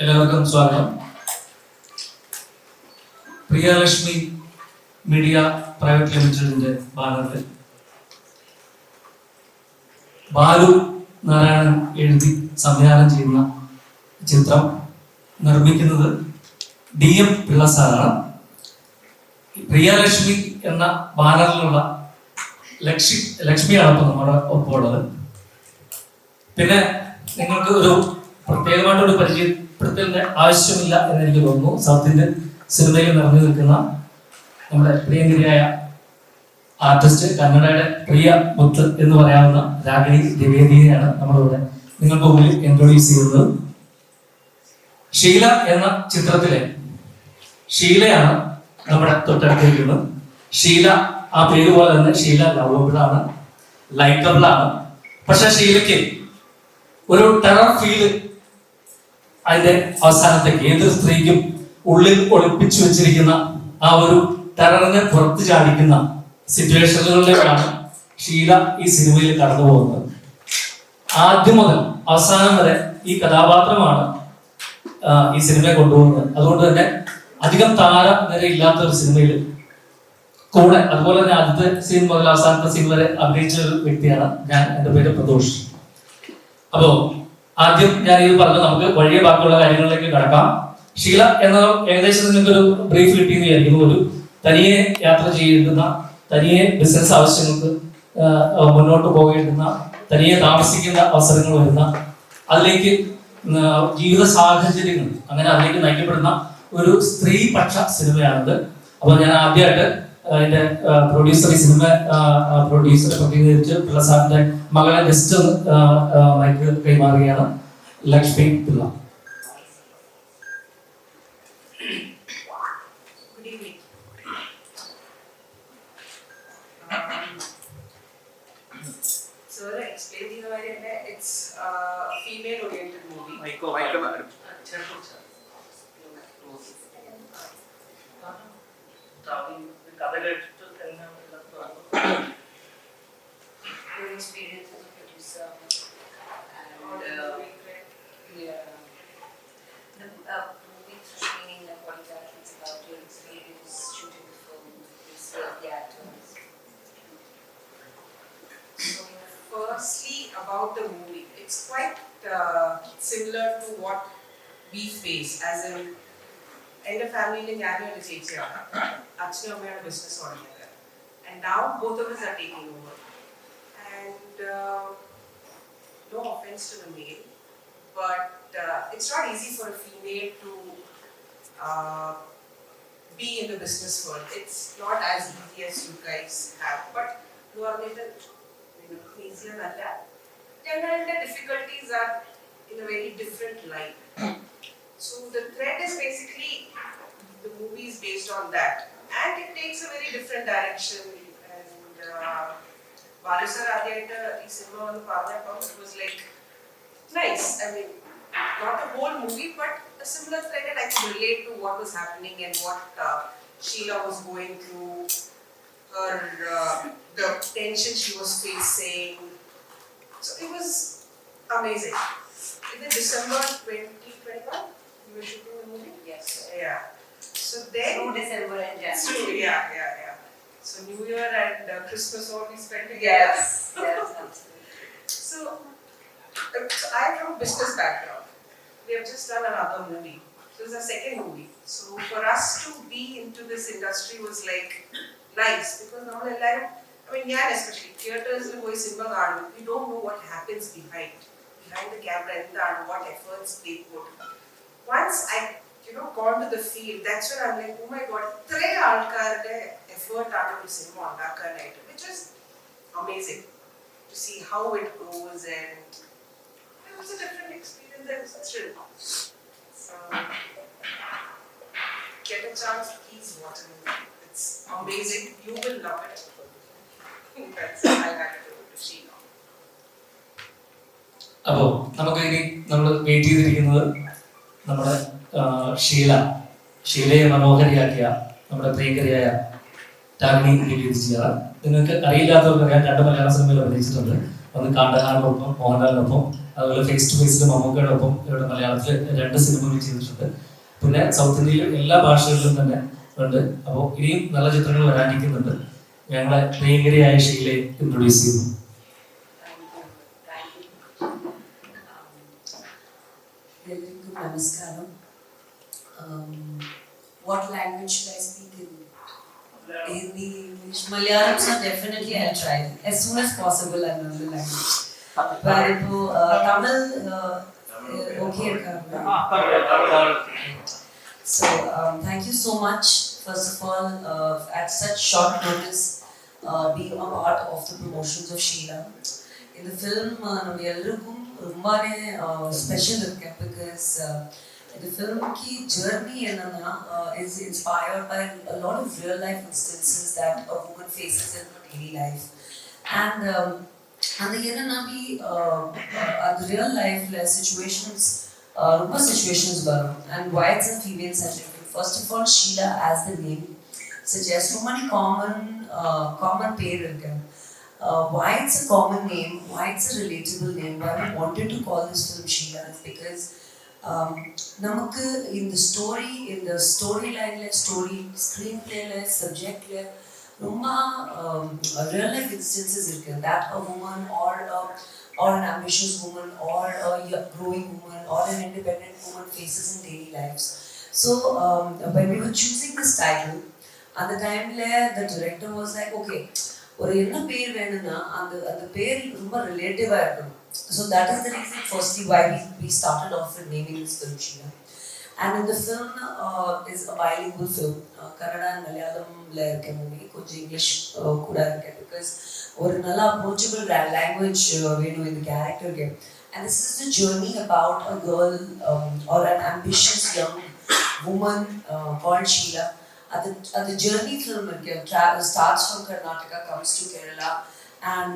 എല്ലാവർക്കും സ്വാഗതം. Priyalakshmi media private ലിമിറ്റഡിന്റെ ബാനറിൽ ബാലു നാരായണൻ എഴുതി സംവിധാനം ചെയ്യുന്ന ചിത്രം നിർമ്മിക്കുന്നത് DM പിള്ള സാറാണ്. പ്രിയലക്ഷ്മി എന്ന ബാനറിലുള്ള ലക്ഷ്മിയാണ് ഇപ്പൊ നമ്മുടെ ഒപ്പമുള്ളത്. പിന്നെ നിങ്ങൾക്ക് ഒരു പ്രത്യേകമായിട്ടൊരു പരിചയപ്പെടുത്തേണ്ട ആവശ്യമില്ല എന്ന് എനിക്ക് തോന്നുന്നു. സൗത്ത് ഇന്ത്യൻ സിനിമയിൽ നിറഞ്ഞു നിൽക്കുന്ന നമ്മുടെ പ്രിയങ്കരിയായ ആർട്ടിസ്റ്റ്, കന്നഡയുടെ പ്രിയ മുത്ത് എന്ന് പറയാവുന്ന രാഗിണി ദ്വിവേദിയെയാണ് നമ്മളിവിടെ നിങ്ങൾക്ക് മുമ്പിൽ ഇൻട്രൊഡ്യൂസ് ചെയ്യുന്നത്. ഷീല എന്ന ചിത്രത്തിലെ ഷീലയാണ് നമ്മുടെ തൊട്ടടുത്തിരിക്കുന്നത്. ഷീല ആ പേര് പോലെ തന്നെ ഷീല ലവബിൾ ആണ്, ലൈക്കബിൾ ആണ്. പക്ഷെ ഷീലയ്ക്ക് ഒരു ടെറർ ഫീല് അതിന്റെ അവസാനത്തേക്ക് ഏതൊരു സ്ത്രീക്കും ഉള്ളിൽ ഒളിപ്പിച്ചു വെച്ചിരിക്കുന്ന ആ ഒരു ടെററിനെ പുറത്തു ചാടിക്കുന്ന സിറ്റുവേഷനുകളിലേക്കാണ് ഷീല ഈ സിനിമയിൽ കടന്നു പോകുന്നത്. ആദ്യം മുതൽ അവസാനം വരെ ഈ കഥാപാത്രമാണ് ഈ സിനിമയെ കൊണ്ടുപോകുന്നത്. അതുകൊണ്ട് തന്നെ അധികം താരനിരയില്ലാത്ത ഒരു സിനിമയിൽ കൂടെ, അതുപോലെ തന്നെ ആദ്യത്തെ സീൻ മുതൽ അവസാനത്തെ സീൻ വരെ അഭിനയിച്ച ഒരു വ്യക്തിയാണ് ഞാൻ. എൻ്റെ പേര് പ്രദോഷ്. അപ്പോ ആദ്യം ഞാൻ ഇത് പറഞ്ഞു, നമുക്ക് വഴിയെ ബാക്കിയുള്ള കാര്യങ്ങളിലേക്ക് കടക്കാം. ഷീല എന്ന ഏകദേശം നിങ്ങൾക്കൊരു ബ്രീഫ് കിട്ടിയെന്ന് വിചാരിക്കുന്നു. ഒരു തനിയെ യാത്ര ചെയ്യുന്ന, തനിയെ ബിസിനസ് ആവശ്യങ്ങൾക്ക് മുന്നോട്ട് പോകേണ്ടുന്ന, തനിയെ താമസിക്കുന്ന അവസരങ്ങൾ വരുന്ന, അതിലേക്ക് ജീവിത സാഹചര്യങ്ങൾ അങ്ങനെ അതിലേക്ക് നയിക്കപ്പെടുന്ന ഒരു സ്ത്രീപക്ഷ സിനിമയാണിത്. അപ്പോൾ ഞാൻ ആദ്യമായിട്ട് അതിന്റെ പ്രൊഡ്യൂസർ, ഈ സിനിമ പ്രൊഡ്യൂസറെ പ്രതിനിധീകരിച്ച് പിള്ള സാറിന്റെ മകളെ ജസ്റ്റ് മൈക്ക് കൈമാറുകയാണ്. Lakshmi Pillai. Female oriented movie. Your experience as a producer and yeah, the movie screening and what exactly it's about, your experience shooting the film, the actors. So, firstly, about the movie, it's quite similar to what we face as in എൻ്റെ ഫാമിലിയിൽ ഞാനൊരു ചേച്ചിയാണ്, അച്ഛനും അമ്മയാണ് business തുടങ്ങിയത്. And now both of us are taking over. And no offense to the male, but it's not easy for a female to be in the business world. It's not as easy as you guys have. But you are little easier than that. Generally, the difficulties are in a very different light. So the thread is basically, the movie is based on that, and it takes a very different direction. And Balu sir adiyayittu ee cinema on paarnappo, it was like nice. I mean, not the whole movie, but a similar thread, and I could relate to what was happening and what Sheela was going through, her the tension she was facing. So it was amazing. In December 2021, you were shooting the movie? Yes. Yeah. So then Through December and January. Yeah. So New Year and Christmas all we spent together. Yes, absolutely. So I am from a business background. We have just done another movie. So it's our second movie. So for us to be into this industry was like nice, because now ഞാൻ especially theaters il poi cinema കാണും, we don't know what happens behind the camera, എന്താണ്, what efforts they put. Once I gone to the field, that's when I'm like, oh my god, ഇത്രേ ആൾക്കാരുടെ effort ആണ് ഒരു cinema ഉണ്ടാക്കാനായിട്ട്, which is amazing to see how it goes, and it was a different experience and thrill. So get a chance, please watch it. It's amazing. You will love it. That's I had to see now. അപ്പോൾ നമുക്ക് ഇനി നമ്മൾ wait ചെയ്തിരിക്കുന്നത് നമ്മുടെ ഷീലയെ മനോഹരിയാക്കിയ നമ്മുടെ പ്രിയങ്കരിയായ രാഗിണി ദ്വിവേദിയാണ്. നിങ്ങൾക്ക് അറിയില്ലാത്തവർക്കറിയാം, 2 മലയാള സിനിമയിൽ അഭിനയിച്ചിട്ടുണ്ട്. ഒന്ന് കാണ്ടഹാനൊപ്പം മോഹൻലാലിനൊപ്പം അതുപോലെ ഫേസ് ടു ഫേസിൽ മമ്മൂക്കയോടൊപ്പം ഇവിടെ മലയാളത്തിൽ 2 സിനിമകൾ ചെയ്തിട്ടുണ്ട്. പിന്നെ സൗത്ത് ഇന്ത്യയിൽ എല്ലാ ഭാഷകളിലും തന്നെ ഉണ്ട്. അപ്പോൾ ഇനിയും നല്ല ചിത്രങ്ങൾ വരാനിരിക്കുന്നുണ്ട്. ഞങ്ങളെ പ്രിയങ്കരിയായ ഷീലയെ ഇൻട്രൊഡ്യൂസ് ചെയ്യുന്നു. Namaskaram. What language should I speak in? Hindi, English, Malayalam, so definitely I'll try. As soon as possible, I'll learn the language. But Tamil, okay. So, thank you so much, first of all, at such short notice, being a part of the promotions of Sheela. In the film, special because the film ki journey is inspired by a lot of real life instances that a woman faces in her daily life. And the real life situations, and why it's a female centric. First of all, Sheela as the name suggests so many common pair. Why it's a common name, why it's a relatable name, why we wanted to call this film Sheela is because namakku in the storyline, story, screenplay, subject, rumba real life instances irukku that a woman or an ambitious woman or a growing woman or an independent woman faces in daily lives. So when we were choosing this title, at the time the director was like, okay, ஒரு என்ன பேர் வேணும்னா அந்த பேர் ரொம்ப ரிலேட்டிவா இருக்கணும். So that is the reason firstly why we started off with naming this film Sheela. And in the film is a bilingual film. Kannada and Malayalamல இருக்க movie, கொஞ்சம் English கூட இருக்கு because ஒரு நல்ல approachable language வேணும் இந்த character. And this is the journey about a girl or an ambitious young woman called Sheela. At the journey film starts from Karnataka, comes to Kerala, and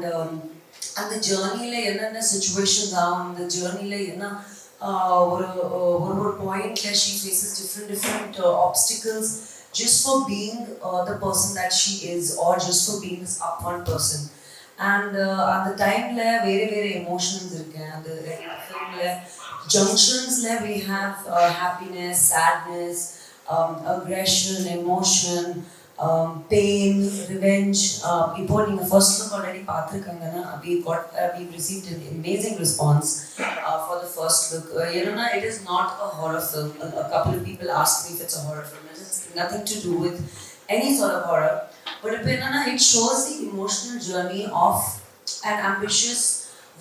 the journey la enna situations down, the journey la enna one point la she faces different obstacles just for being the person that she is, or just for being this upfront person. And at the time la very emotions irukku, and the film la junctions la we have happiness, sadness, aggression, emotion, pain, revenge. People in the first look already we've received an amazing response for the first look. It is not a horror film. A couple of people asked me if it's a horror film. It has nothing to do with any sort of horror. But it shows the emotional journey of an ambitious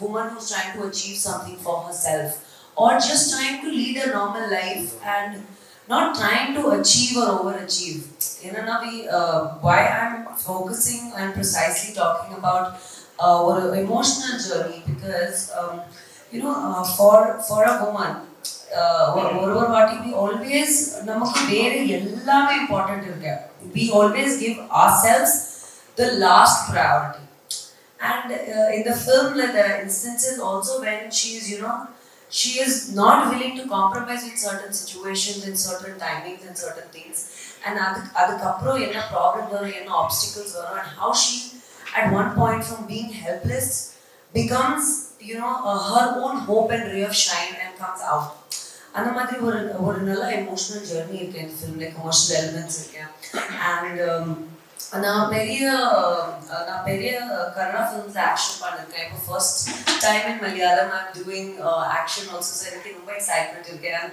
woman who's trying to achieve something for herself, or just trying to lead a normal life and not trying to achieve or overachieve. Why I'm focusing and precisely talking about our emotional journey, because for a woman, we always important. We always give ourselves the last priority. And in the film, there are instances also when she is not willing to compromise with certain situations and certain timings and certain things. And adukapro enna problems or enna obstacles or and how she at one point from being helpless becomes her own hope and ray of shine and comes out. அந்த மாதிரி ஒரு நல்ல emotional journey இருக்கு இந்த filmல, commercial elements இருக்கு. And நான் பெரிய Kannada films action பண்ணிருக்கேன். இப்போ first time in Malayalam I am doing action also. So எனக்கு ரொம்ப எக்ஸைட்மெண்ட் இருக்கு. அண்ட்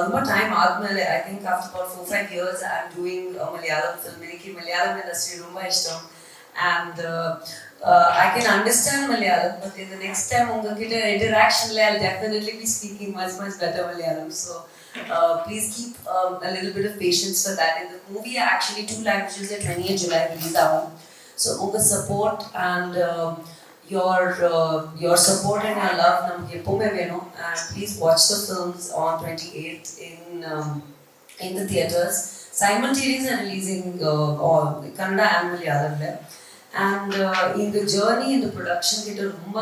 ரொம்ப டைம் ஆகுதுனால I think after about 4-5 years I am doing Malayalam film. எனக்கு மலையாளம் இண்டஸ்ட்ரி ரொம்ப இஷ்டம். And I can understand Malayalam, but in the next time உங்ககிட்ட interaction I'll definitely be speaking much better Malayalam. So please keep a little bit of patience for that. In the movie, actually 2 languages at 28 July release out. So unga support and your support and your love namakku eppovume venum. And please watch the films on 28th in the theaters. Simultaneously releasing all Kannada and Malayalam. And in the journey, in the production, it is ரொம்ப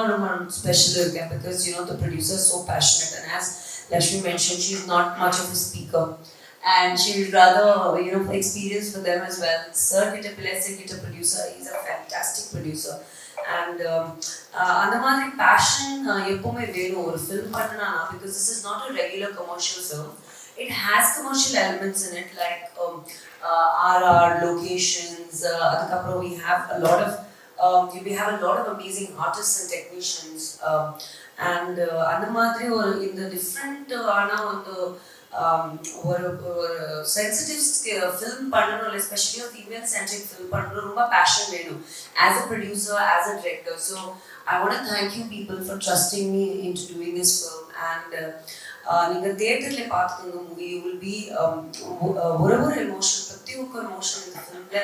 special because the producer is so passionate, and as Lakshmi mentioned, she is not much of a speaker, and she would rather experience for them as well. Sir, get a blessing, get a producer. He's a fantastic producer, and அந்த மாதிரி fashion எப்பவுமே வேணும் ஒரு film பண்ணனா, because this is not a regular commercial film. It has commercial elements in it, like RR locations. Adukapro we have a lot of amazing artists and technicians, and அந்த மாதிரி ஒரு இந்த டிஃப்ரெண்ட் ஆனா வந்து ஒரு சென்சிட்டிவ் ஃபில்ம் பண்ணணும், especially ஒரு female centric film பண்ணணும், ரொம்ப பேஷன் வேணும் as a producer, as a director. So I want to thank you people for trusting me into doing this film. And நீங்க தியேட்டர்ல பார்த்துக்கோங்க மூவி, you will be ஒரு emotion, பிரதி ஒக்க emotion இந்த ஃபிலிம்ல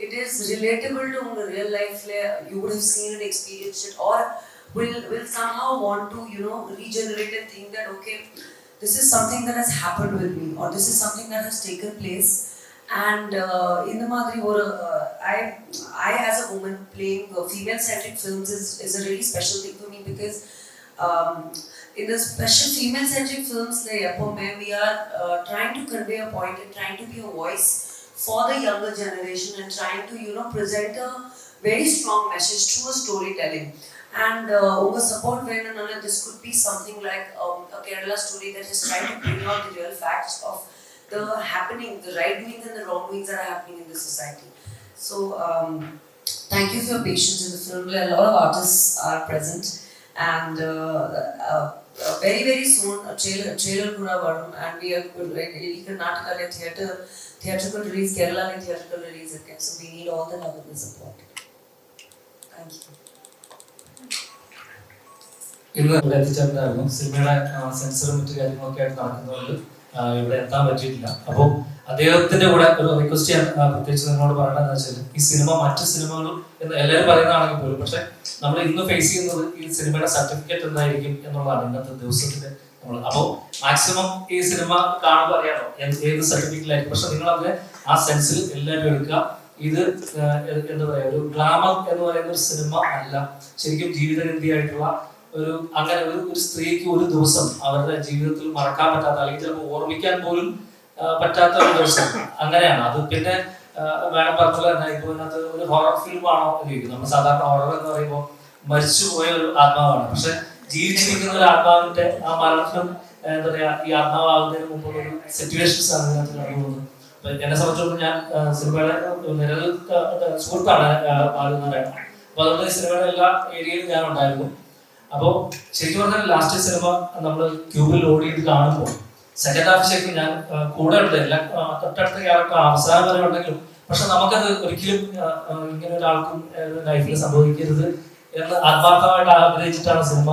it is relatable to உங்க real லைஃப்ல, you would have seen it, experienced it, or will somehow want to regenerate and think that okay, this is something that has happened with me, or this is something that has taken place. And in the madri or I as a woman playing female centric films is a really special thing for me, because in the special female centric films we are trying to convey a point and trying to be a voice for the younger generation, and trying to present a very strong message through a storytelling. And over support venanala, this could be something like a Kerala story that is trying to bring out the real facts of the happening, the right doings and the wrong doings that are happening in the society. So thank you for your patience in the film. A lot of artists are present, and very very soon a trailer kuda varum, and we are Karnataka le theatrical release, Kerala le theatrical release again. So we need all the love and the support. Thank you. ഇന്ന് ഇവിടെ എത്തിച്ചേർന്നായിരുന്നു. സിനിമയുടെ സെൻസറും മറ്റു കാര്യങ്ങളൊക്കെ ആയിട്ട് നടക്കുന്നതുകൊണ്ട് ഇവിടെ എത്താൻ പറ്റിയിട്ടില്ല. അപ്പോൾ അദ്ദേഹത്തിന്റെ കൂടെ ഒരു റിക്വസ്റ്റ് ചെയ്യാൻ പ്രത്യേകിച്ച് നിങ്ങളോട് പറയണമെന്ന് വെച്ചാൽ, ഈ സിനിമ മറ്റു സിനിമകളും എന്ന് എല്ലാവരും പറയുന്നതാണെങ്കിൽ പോലും, പക്ഷെ നമ്മൾ ഇന്ന് ഫേസ് ചെയ്യുന്നത് ഈ സിനിമയുടെ സർട്ടിഫിക്കറ്റ് എന്തായിരിക്കും എന്നുള്ളതാണ് ഇന്നത്തെ ദിവസത്തിന്റെ നമ്മൾ. അപ്പോൾ മാക്സിമം ഈ സിനിമ കാണുമ്പോൾ അറിയാമോ ഏത് സർട്ടിഫിക്കറ്റിലായിരിക്കും, പക്ഷെ നിങ്ങൾ അതിനെ ആ സെൻസിൽ എല്ലാവരും എടുക്കുക. ഇത് എന്താ പറയാ, ഒരു ഗ്ലാമർ എന്ന് പറയുന്ന ഒരു സിനിമ അല്ല, ശരിക്കും ജീവിതഗന്ധിയായിട്ടുള്ള ഒരു അങ്ങനെ ഒരു സ്ത്രീക്ക് ഒരു ദിവസം അവരുടെ ജീവിതത്തിൽ മറക്കാൻ പറ്റാത്ത, അല്ലെങ്കിൽ ചിലപ്പോൾ ഓർമ്മിക്കാൻ പോലും പറ്റാത്ത ഒരു ദിവസം അങ്ങനെയാണ് അത്. പിന്നെ വേണം പറഞ്ഞത് തന്നെ, ഇപ്പൊ ഇതിനകത്ത് ഒരു ഹൊറർ ഫിലിം ആണോ എന്ന് ചോദിക്കും. നമ്മൾ സാധാരണ ഹൊറർ എന്ന് പറയുമ്പോൾ മരിച്ചുപോയ ഒരു ആത്മാവാണ്, പക്ഷെ ജീവിച്ചിരിക്കുന്ന ഒരു ആത്മാവിന്റെ ആ മരണത്തിനും എന്താ പറയാ ഈ ആത്മാവാകുന്നതിന് മുമ്പുള്ള ഒരു സിറ്റുവേഷൻസ് ആണ് ഇതിനകത്ത് കണ്ടുപോകുന്നത്. എന്നെ സംബന്ധിച്ചിടത്തോളം ഞാൻ സിനിമയുടെ നിരവധി സുഹൃത്താണ് ബാലു നാരായണൻ. അപ്പൊ അതുകൊണ്ട് ഈ സിനിമയുടെ എല്ലാ ഏരിയയിലും ഞാൻ ഉണ്ടായിരുന്നു. അപ്പോൾ ശരിക്കും പറഞ്ഞാൽ ലാസ്റ്റ് സിനിമ നമ്മൾ ക്യൂബിൽ ലോഡ് ചെയ്ത് കാണുമ്പോൾ സെക്കൻഡ് ഹാഫ് ശരിക്കും ഞാൻ കൂടെ ഉണ്ട്, എല്ലാം തൊട്ടടുത്ത ക്യാരക്ടർ അവസാനം വരെ ഉണ്ടെങ്കിലും, പക്ഷെ നമുക്കത് ഒരിക്കലും ഇങ്ങനെ ഒരാൾക്കും ലൈഫിൽ സംഭവിക്കരുത് എന്ന് ആത്മാർത്ഥമായിട്ട് ആഗ്രഹിച്ചിട്ടാണ് സിനിമ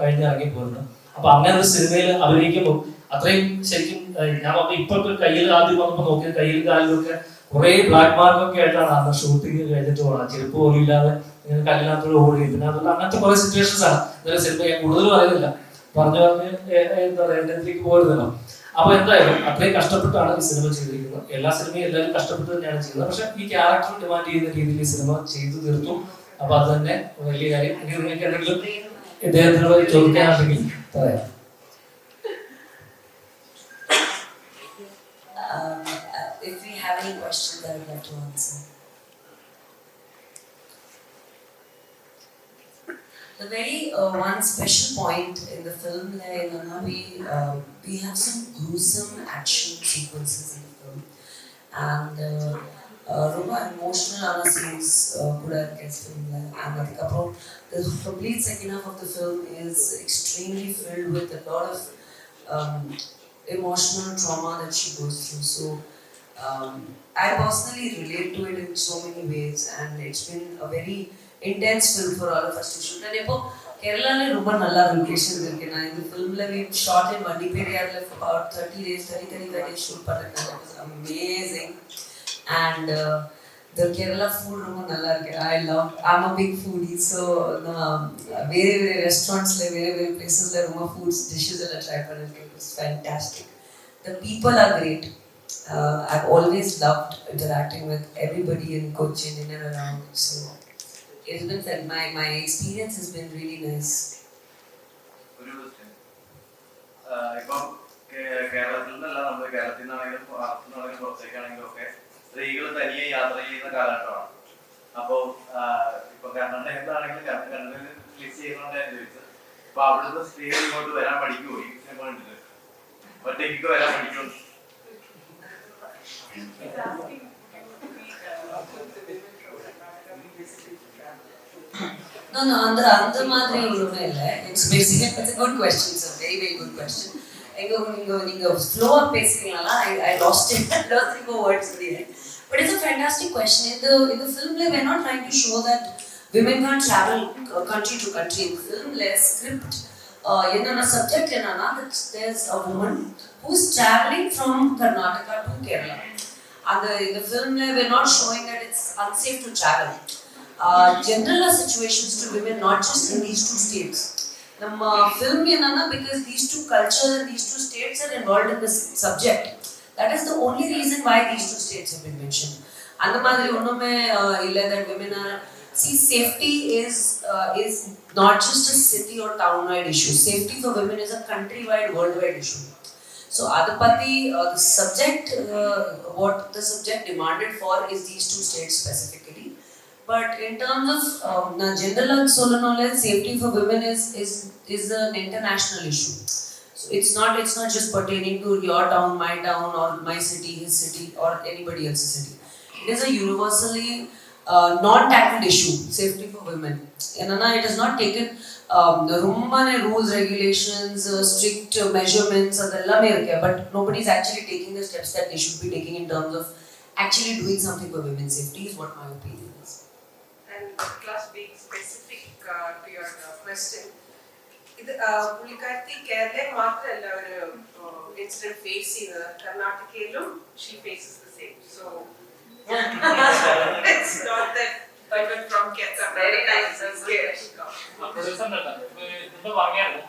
കഴിഞ്ഞിറങ്ങി പോരുന്നത്. അപ്പൊ അങ്ങനെ ഒരു സിനിമയിൽ അഭിനയിക്കുമ്പോൾ അത്രയും ശരിക്കും ഞാൻ ഇപ്പൊ കയ്യിൽ ആദ്യം വന്നപ്പോൾ നോക്കിയത് കയ്യിൽ കാലിലൊക്കെ കുറെ ബ്ലാക്ക് മാർക്കൊക്കെ ആയിട്ടാണ് അന്ന് ഷൂട്ടിങ് കഴിഞ്ഞിട്ട് പോകണം. ചെരുപ്പ് പോലും ഇല്ലാതെ ഇങ്ങനെ കല്ലിനകത്തോട് ഓടി, പിന്നെ അതുള്ള അങ്ങനത്തെ കുറെ സിറ്റുവേഷൻസ് ആണ്. ഇന്നലെ സിനിമ ഞാൻ കൂടുതൽ പറയുന്നില്ല, പറഞ്ഞു എന്താ പറയാ ഇതിലേക്ക് പോരുന്നല്ലോ. അപ്പൊ എന്തായാലും അത്രയും കഷ്ടപ്പെട്ടാണ് ഈ സിനിമ ചെയ്തിരിക്കുന്നത്. എല്ലാ സിനിമയും എല്ലാവരും കഷ്ടപ്പെട്ട് തന്നെയാണ് ചെയ്യുന്നത്, പക്ഷെ ഈ ക്യാരക്ടർ ഡിമാൻഡ് ചെയ്യുന്ന രീതിയിൽ ഈ സിനിമ ചെയ്തു തീർത്തു. അപ്പൊ അത് തന്നെ വലിയ കാര്യം. ഇനി നിങ്ങൾക്ക് എന്തെങ്കിലും ഇദ്ദേഹത്തിനോട് ചോദിക്കാനുണ്ടെങ്കിൽ പറയാം. If we have any questions, I would like to answer. The very one special point in the film, we have some gruesome action sequences in the film, and ரொம்ப emotional scenes kuda irukku film la. And adukaprom the complete second half of the film is extremely filled with a lot of emotional trauma that she goes through. So I personally relate to it in so many ways, and it's been a very intense film for all of us to shoot. And ipo Kerala le romba nalla locations irukku. Na in the film la we shot in Vandiperiyar la for about 35 days shoot pannanga. It was amazing. And the Kerala food romba nalla irukku. I'm a big foodie, so very restaurants la very places la romba foods dishes la try pannanga. It was fantastic. The people are great. I've always loved interacting with everybody in Cochin, in and around. So it's been fun. My experience has been really nice. കേരളത്തിൽ നിന്നല്ല, നമ്മുടെ കേരളത്തിൽ നിന്നാണെങ്കിലും പുറത്തുനിന്നാണെങ്കിലും പുറത്തേക്കാണെങ്കിലും ഒക്കെ സ്ത്രീകൾ തനിയെ യാത്ര ചെയ്യുന്ന കാലഘട്ടമാണ്. അപ്പോൾ ഇപ്പൊ കർണാടകയിലാണെങ്കിലും കർണാടകയിൽ റിലീസ് അപ്പൊ അവിടുത്തെ സ്ത്രീകൾ ഇങ്ങോട്ട് വരാൻ പഠിക്കുമോ ഈ സിനിമ കണ്ടിട്ട്? ഒറ്റയ്ക്ക് വരാൻ പഠിക്കുമോ? No, அந்த மாதிரி ஒண்ணுமே இல்ல. It's basically it's a good question, sir. Very very good question. நீங்க flow பேசுறீங்களா? I lost it. I lost the words in the end. But it's a fantastic question. In the film, we're not trying to show that women can't travel country to country. In the film, script, enna subject enna that there's a woman who's traveling from Karnataka to Kerala. And in the film, we're not showing that it's unsafe to travel. General situations to women, not just in these two states. Nama film enna because these two cultures and these two states are involved in this subject. That is the only reason why these two states have been mentioned. And madri onnume illa that women are safety is not just a city or town wide issue. Safety for women is a country wide, worldwide issue. So adapati the subject what the subject demanded for is these two states specifically. But in terms of general solenoid safety for women is an international issue. So it's not just pertaining to your town, my town, or my city, his city, or anybody else's city. It is a universally non-tackled issue, safety for women. Enna it is not taken rummane rules, regulations, strict measurements adella irukku, but nobody is actually taking the steps that they should be taking in terms of actually doing something for women's safety is what my opinion is. And class being specific to your question, ഇത് പുള്ളിക്കാരത്തി കേരളയിൽ മാത്രമല്ല ഒരു incident face ചെയ്യുന്നത്, കർണാടകയിലും she faces the same. So it's not that but from Kerala. Very nice. Producer മുമ്പ് പറഞ്ഞായിരുന്നു,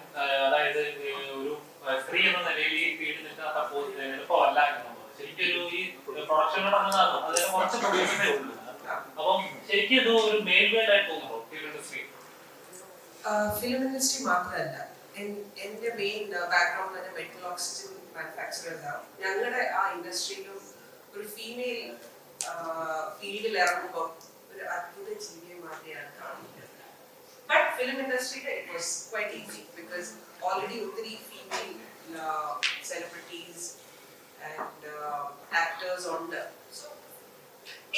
അതായത് ഒരു സ്ത്രീ എന്ന നിലയിൽ ഈ ഫീൽഡ് നിൽക്കാൻ സപ്പോസ് എളുപ്പമല്ല എന്നുള്ളത്. ശരിക്കും ഈ പ്രൊഡക്ഷൻ നടന്നതാണ്, അതിന് കുറച്ച് പ്രൊഡ്യൂസറേ ഉള്ളൂ. അപ്പം ശരിക്കും ഇത് ഒരു മേൽവേലായിട്ട് തോന്നുന്നു ഫിലിം ഇൻഡസ്ട്രി. ഫിലിം ഇൻഡസ്ട്രി മാത്രമല്ല, എൻ്റെ മെയിൻ ബാക്ക്ഗ്രൗണ്ട് തന്നെ മെറ്റൽ ഓക്സിജൻ മാനുഫാക്ചറേഴ്സാണ്. ഞങ്ങളുടെ ആ ഇൻഡസ്ട്രിയിലും ഒരു ഫീമെയിൽ ഫീൽഡിൽ ഇറങ്ങുമ്പോൾ ഒരു അത്ഭുത ജീവിയെ മാത്രമാണ് കാണുന്നത്. ബട്ട് ഫിലിം ഇൻഡസ്ട്രിയിൽ it was quite easy because already ഒത്തിരി ഫീമെയിൽ സെലിബ്രിറ്റീസ് ആൻഡ് ആക്ടേഴ്സ് ഉണ്ട്.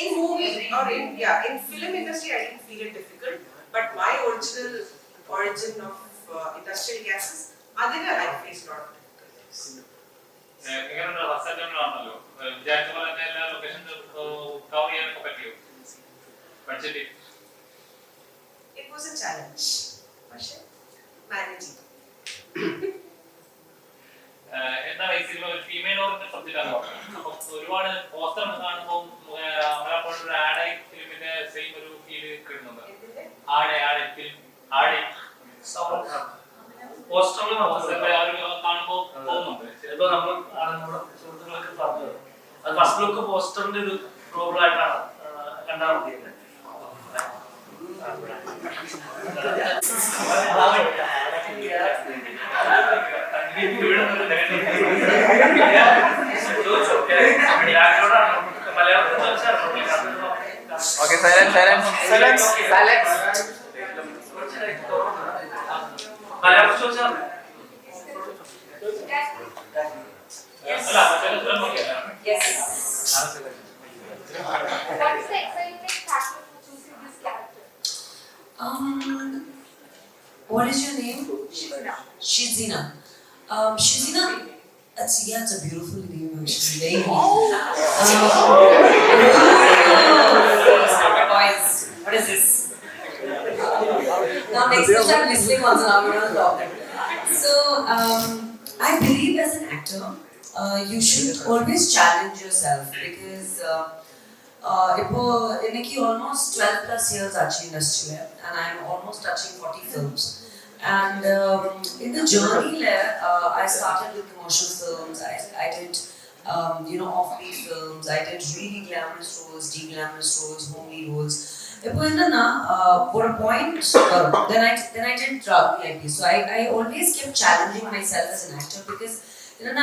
In movie or in film industry, I didn't feel it difficult. But my origin of industrial gases, adina I faced a lot of difficulties. എങ്ങനെയുണ്ട് റസറ്റബിളാണല്ലോ, വിചാരിച്ച പോലെ തന്നെ എല്ലാ location cover ചെയ്യാനൊക്കെ പറ്റിയോ? Budget It was a challenge, പക്ഷേ managing. എന്താണ് ഈ സിനിമ ഒരു ഫീമെയിൽ ഓറിയന്റഡ് സബ്ജക്റ്റാണ് പറഞ്ഞത്. അപ്പം ഒരുപാട് പോസ്റ്റർ കാണുമ്പോൾ ഒരു ആഡായി ഫിലിമിന്റെ സെയിം ഒരു ഫീല് കിട്ടുന്നുണ്ട്. ആടെ ഫിലിം ആടെ പോസ്റ്ററിൽ കാണുമ്പോൾ തോന്നുന്നുണ്ട്. ചിലപ്പോൾ നമ്മൾ നമ്മുടെ സുഹൃത്തുക്കളൊക്കെ പറഞ്ഞത് അത് ഫസ്റ്റ് ലുക്ക് പോസ്റ്ററിന്റെ ഒരു പ്രോബ്ലം ആയിട്ടാണ് കണ്ടാൽ മതി. Okay, silence. മലയാളം ചോദിച്ചാൽ Yes. What's the exciting factor for choosing this character? What is your name? Sheela. Shizina. Shizina. It's a beautiful name actually. Very boys, what is this? Now next time I'm listening also, I'm going to talk. So, I believe as an actor, you should always challenge yourself because എനിക്ക് almost 12 plus years ആச்சு ഇൻഡസ്ട്രിയിൽ and I'm almost touching 40 films. And in the journey I started with commercial films. I did offbeat films. I did really glamorous roles, de-glamorous roles, homely roles. For a point, then I did VIP. So I always kept challenging myself as an actor because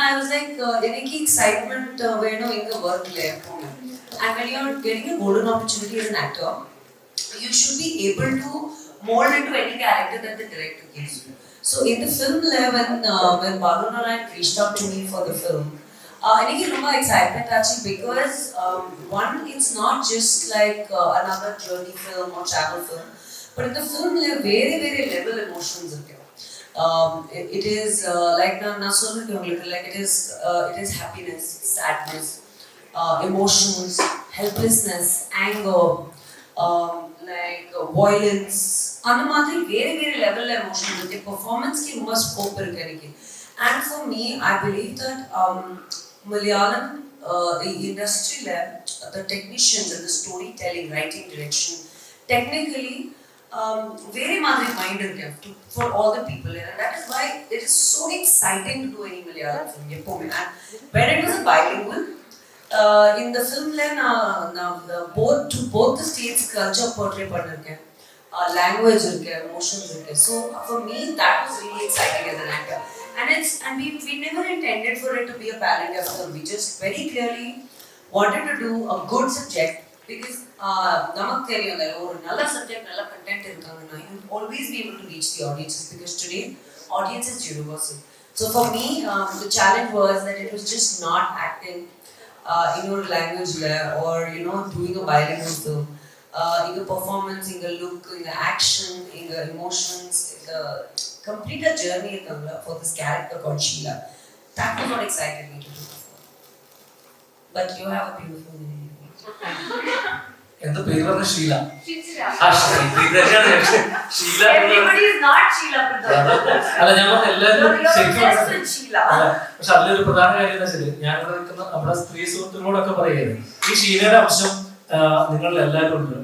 I was like, enaki excitement veno inga work le. And when you're getting a golden opportunity as an actor, you should be able to mold into any character that the director gives you. So in the film, when Balu Narayanan reached out to me for the film, I think I'm excited actually because one, it's not just like another journey film or travel film, but in the film, there are very level emotions in there. It is like it is happiness, sadness, emotions, helplessness, anger, violence. அந்த மாதிரி very level emotions இருக்கு. Performance ki ரொம்ப scope இருக்கு எனக்கு. And for me, I believe that Malayalam industry the technicians and the storytelling, writing direction, technically very madri mind irukku for all the people, and that is why it is so exciting to do any Malayalam film. And when it was a bilingual, in the film both the states culture portray பண்ணிருக்கேன், language irukku, emotions irukku. So for me that was really exciting as an actor, and we never intended for it to be a pan-India film. We just very clearly wanted to do a good subject because namak theriyum or nalla subject, nalla content irukanga, you will always be able to reach the audiences because today audience is universal. So for me the challenge was that it was just not acting in your language or doing a bilingual film. In the performance, in the look, in the action, in the emotions, the complete a journey for this character called Sheela. That was what excited me to do before. But you have a beautiful name. എന്താ പേര് പറഞ്ഞ Sheela? Everybody is not Sheela, അല്ല ഞാൻ പറഞ്ഞ എല്ലാവരും ശരിക്കും. just with Sheela. പക്ഷെ അതിലൊരു പ്രധാന കാര്യം എന്താ വെച്ചാൽ ഞാനിവിടെ നിൽക്കുന്ന നമ്മുടെ സ്ത്രീ സുഹൃത്തുക്കളോടൊക്കെ പറയുന്നത് ഈ ഷീലയുടെ അംശം നിങ്ങളിൽ എല്ലാവരും ഉണ്ട്.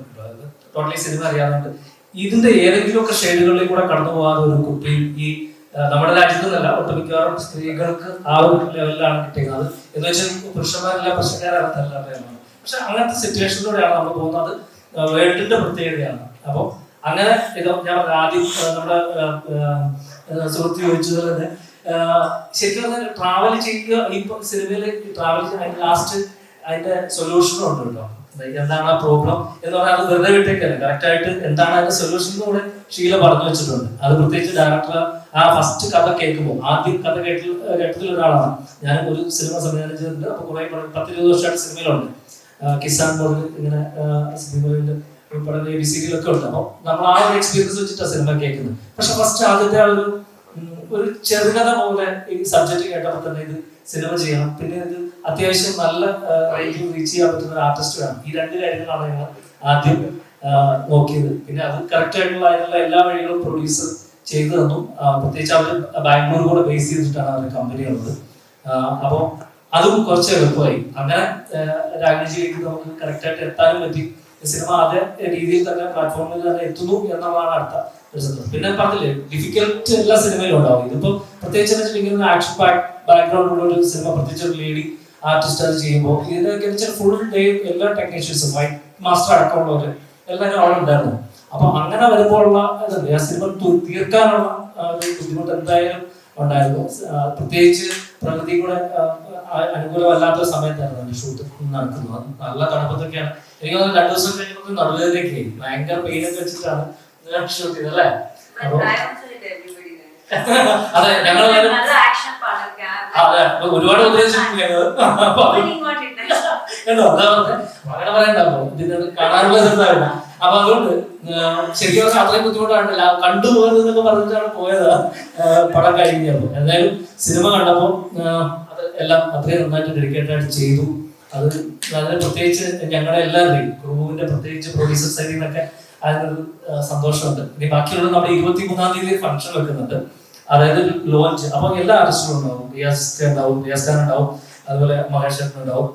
ടോട്ടലി സിനിമ അറിയാവുന്നുണ്ട്. ഇതിന്റെ ഏതെങ്കിലുമൊക്കെ ഷെയ്ഡുകളിൽ കൂടെ കടന്നു പോകാതെ ഒരു കുട്ടിയും ഈ നമ്മുടെ രാജ്യത്തു നിന്നല്ല, ഒട്ടുമിക്കവാറും സ്ത്രീകൾക്ക് ആ ഒരു ലെവലിലാണ് കിട്ടിയത്. എന്ന് വെച്ചാൽ പുരുഷന്മാരെല്ലാം പ്രശ്നക്കാരല്ല. പക്ഷെ അങ്ങനത്തെ സിറ്റുവേഷനിലൂടെയാണ് നമ്മൾ പോകുന്നത്. വേൾഡിന്റെ പ്രത്യേകതയാണ്. അപ്പോൾ അങ്ങനെ ഇത് ഞാൻ ആദ്യം നമ്മുടെ സുഹൃത്ത് ചോദിച്ചത് തന്നെ ശരിക്കും പറഞ്ഞാൽ ട്രാവൽ ചെയ്യുക. ഈ സിനിമയിൽ ട്രാവൽ ലാസ്റ്റ് അതിന്റെ സൊല്യൂഷനും ഉണ്ട് കേട്ടോ. എന്താണ് ആ പ്രോബ്ലം എന്ന് പറഞ്ഞാൽ അത് വെറുതെ വിട്ടേക്കല്ല, കറക്റ്റ് ആയിട്ട് എന്താണ് അതിന്റെ സൊല്യൂഷൻ കൂടെ ഷീല പറഞ്ഞു വെച്ചിട്ടുണ്ട്. അത് പ്രത്യേകിച്ച് ഡയറക്ടർ ആ ഫസ്റ്റ് കഥ കേൾക്കുമ്പോൾ, ആദ്യം കഥ കേട്ടതിൽ ഒരാളാണ് ഞാൻ. ഒരു സിനിമ സംവിധാനം ചെയ്തിട്ടുണ്ട്. അപ്പൊ കുറെ 10-20 വർഷമായിട്ട് സിനിമയിലുണ്ട്. കിസാൻ മോഡൽ ഇങ്ങനെ സിനിമയില് പഠന ABCD-യിലൊക്കെ ഉണ്ട്. അപ്പൊ നമ്മൾ ആ ഒരു എക്സ്പീരിയൻസ് വെച്ചിട്ടാണ് സിനിമ കേൾക്കുന്നത്. പക്ഷെ ഫസ്റ്റ് ആദ്യത്തെ ആ ഒരു ചെറുകഥ പോലെ ഈ സബ്ജക്ട് കേട്ടപ്പോൾ തന്നെ ഇത് സിനിമ ചെയ്യണം, പിന്നെ ഇത് അത്യാവശ്യം നല്ല റേഞ്ചിൽ റീച്ച് ചെയ്യാൻ പറ്റുന്ന ഒരു ആർട്ടിസ്റ്റ് വേണം. ഈ രണ്ട് കാര്യങ്ങളാണ് ഞങ്ങൾ ആദ്യം നോക്കിയത്. പിന്നെ അത് കറക്റ്റ് ആയിട്ടുള്ള അതിനുള്ള എല്ലാ വഴികളും പ്രൊഡ്യൂസർ ചെയ്തു തന്നു. പ്രത്യേകിച്ച് അവർ ബാംഗ്ലൂർ കൂടെ ബേസ് ചെയ്തിട്ടാണ് അവരുടെ കമ്പനി ഉള്ളത്. അപ്പോൾ അതും കുറച്ച് എളുപ്പമായി. അങ്ങനെ രാഗിണിജിയിലേക്ക് നമുക്ക് കറക്റ്റായിട്ട് എത്താനും പറ്റി. സിനിമ അതേ രീതിയിൽ തന്നെ പ്ലാറ്റ്ഫോമിൽ തന്നെ എത്തുന്നു എന്നുള്ളതാണ് അടുത്ത ഒരു സത്യം. പിന്നെ പറഞ്ഞില്ലേ, ഡിഫിക്കൽട്ട് എല്ലാ സിനിമയിലും ഉണ്ടാവും. ഇതിപ്പോ പ്രത്യേകിച്ച് വെച്ചിട്ടുണ്ടെങ്കിൽ ആക്ഷൻ ബാക്ക്ഗ്രൗണ്ട് ഉള്ള ഒരു സിനിമ, പ്രത്യേകിച്ച് ഒരു ലേഡി ആർട്ടിസ്റ്റ് അത് ചെയ്യുമ്പോൾ ഇതിനൊക്കെ വെച്ചാൽ ഫുൾ ഡേ എല്ലാ ടെക്നീഷ്യൻസും വൈറ്റ് മാസ്റ്റർ അടക്കമുള്ളവര് എല്ലാവരും അവിടെ ഉണ്ടായിരുന്നു. അപ്പൊ അങ്ങനെ വരുമ്പോഴുള്ള ആ സിനിമ തീർക്കാനുള്ള ഒരു ബുദ്ധിമുട്ട് എന്തായാലും ഉണ്ടായിരുന്നു. പ്രത്യേകിച്ച് പ്രകൃതി കൂടെ അനുകൂലമല്ലാത്ത സമയത്തായിരുന്നു ഷൂട്ട് നടക്കുന്നത്. നല്ല തണുപ്പത്തൊക്കെയാണ്. എനിക്ക് തോന്നുന്നു 2 ദിവസം കഴിഞ്ഞപ്പോൾ നടുവേദനയൊക്കെ ഭയങ്കര പെയിനൊക്കെ വെച്ചിട്ടാണ് ഷൂട്ട് ചെയ്തത് അല്ലേ? അപ്പൊ അതെ, ഞങ്ങൾ അതെ ഒരുപാട് ഉദ്ദേശിച്ചിട്ടുണ്ട്. കേട്ടോ, അതാ പറഞ്ഞത് അങ്ങനെ പറയണ്ടല്ലോ, ഇതിന് കാണാനുള്ള ഇതുണ്ടാവില്ല. അപ്പൊ അതുകൊണ്ട് ശരിക്കും പറഞ്ഞാൽ അത്രയും ബുദ്ധിമുട്ടായിട്ടില്ല. കണ്ടുപോകുന്നതൊക്കെ പറഞ്ഞിട്ടാണ് പോയത് പടം കഴിഞ്ഞപ്പോൾ. എന്തായാലും സിനിമ കണ്ടപ്പോൾ അത് എല്ലാം അത്രയും നന്നായിട്ട് ഡെഡിക്കേറ്റ് ആയിട്ട് ചെയ്തു. അത് അതിന് പ്രത്യേകിച്ച് ഞങ്ങളുടെ എല്ലാവരുടെയും ക്രൂവിന്റെ പ്രത്യേകിച്ച് പ്രൊഡ്യൂസർ സൈഡിൽ നിന്നൊക്കെ അതിനൊരു സന്തോഷമുണ്ട്. ഇനി ബാക്കിയുള്ള നമ്മുടെ 23-ാം തീയതി ഫംഗ്ഷൻ വെക്കുന്നുണ്ട്, അതായത് ലോഞ്ച്. അപ്പൊ എല്ലാ ആർട്ടിസ്റ്റുകളും ഉണ്ടാവും. റിയാസ് ഖാൻ ഉണ്ടാവും, അതുപോലെ മഹേഷ് ഉണ്ടാവും.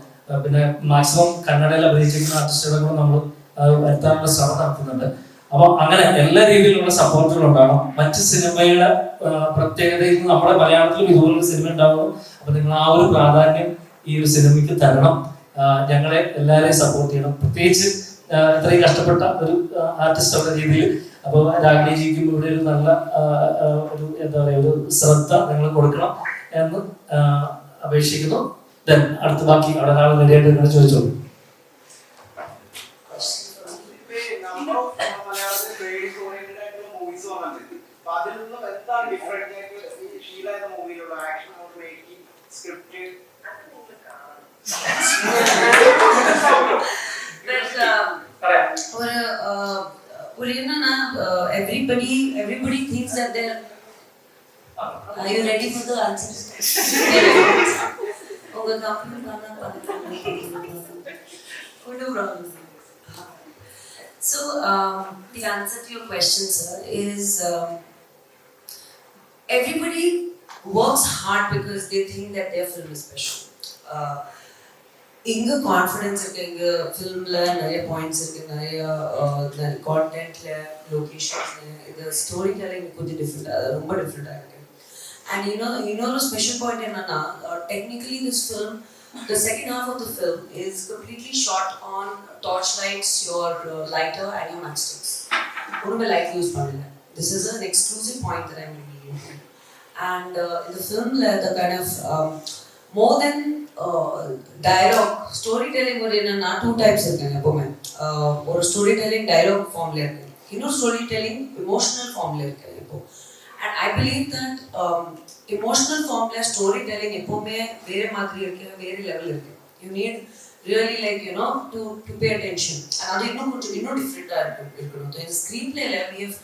പിന്നെ മാക്സിമം കന്നഡയിൽ അഭിനയിച്ചിരിക്കുന്ന ആർട്ടിസ്റ്റുകളെ കൂടെ നമ്മൾ വരുത്താനുള്ള ശ്രമം നടത്തുന്നുണ്ട്. അപ്പൊ അങ്ങനെ എല്ലാ രീതിയിലുള്ള സപ്പോർട്ടുകൾ ഉണ്ടാകണം. മറ്റ് സിനിമയുടെ പ്രത്യേകതയിൽ നിന്ന് നമ്മുടെ മലയാളത്തിലും ഇതുപോലൊരു സിനിമ ഉണ്ടാകും. അപ്പൊ നിങ്ങൾ ആ ഒരു പ്രാധാന്യം ഈ ഒരു സിനിമയ്ക്ക് തരണം. ഞങ്ങളെ എല്ലാവരെയും സപ്പോർട്ട് ചെയ്യണം, പ്രത്യേകിച്ച് ഇത്രയും കഷ്ടപ്പെട്ട ഒരു ആർട്ടിസ്റ്റ് എന്ന രീതിയിൽ. അപ്പോൾ രാഗിണിജിക്കും ഇവിടെ ഒരു നല്ല ഒരു എന്താ പറയുക ഒരു ശ്രദ്ധ നിങ്ങൾ കൊടുക്കണം എന്ന് അപേക്ഷിക്കുന്നു. ദെൻ അടുത്ത ബാക്കി അവിടെ ഒരാൾ നേരിട്ട് നിങ്ങൾ ചോദിച്ചോളൂ. മലയാളത്തിൽ മൂവീസ് വന്നിട്ടുണ്ട്. അപ്പൊ അതിൽ നിന്നും എന്താണ് different scripted. Everybody thinks that they're. Are you ready for the answers? So, the answer to your question, sir, is everybody works hard because they think that their film is special. Inga confidence irukku, inga film la nariya points irukku, nariya content la, locations la, the storytelling konja different, romba different irukku. And you know the special point enna, technically this film, the second half of the film is completely shot on torchlights, your lighter and your matchsticks. Onume light use pannilla. This is an exclusive point that I'm revealing. And in the film the kind of more than dialogue, storytelling or enna two types irukanga epovume. Or storytelling dialogue form la irukku, storytelling emotional form la irukku epo. And I believe that emotional form la storytelling epovume vere madri irukku, vere level irukku. You need really to pay attention. And adu inno different ah irukku. So in screenplay la we have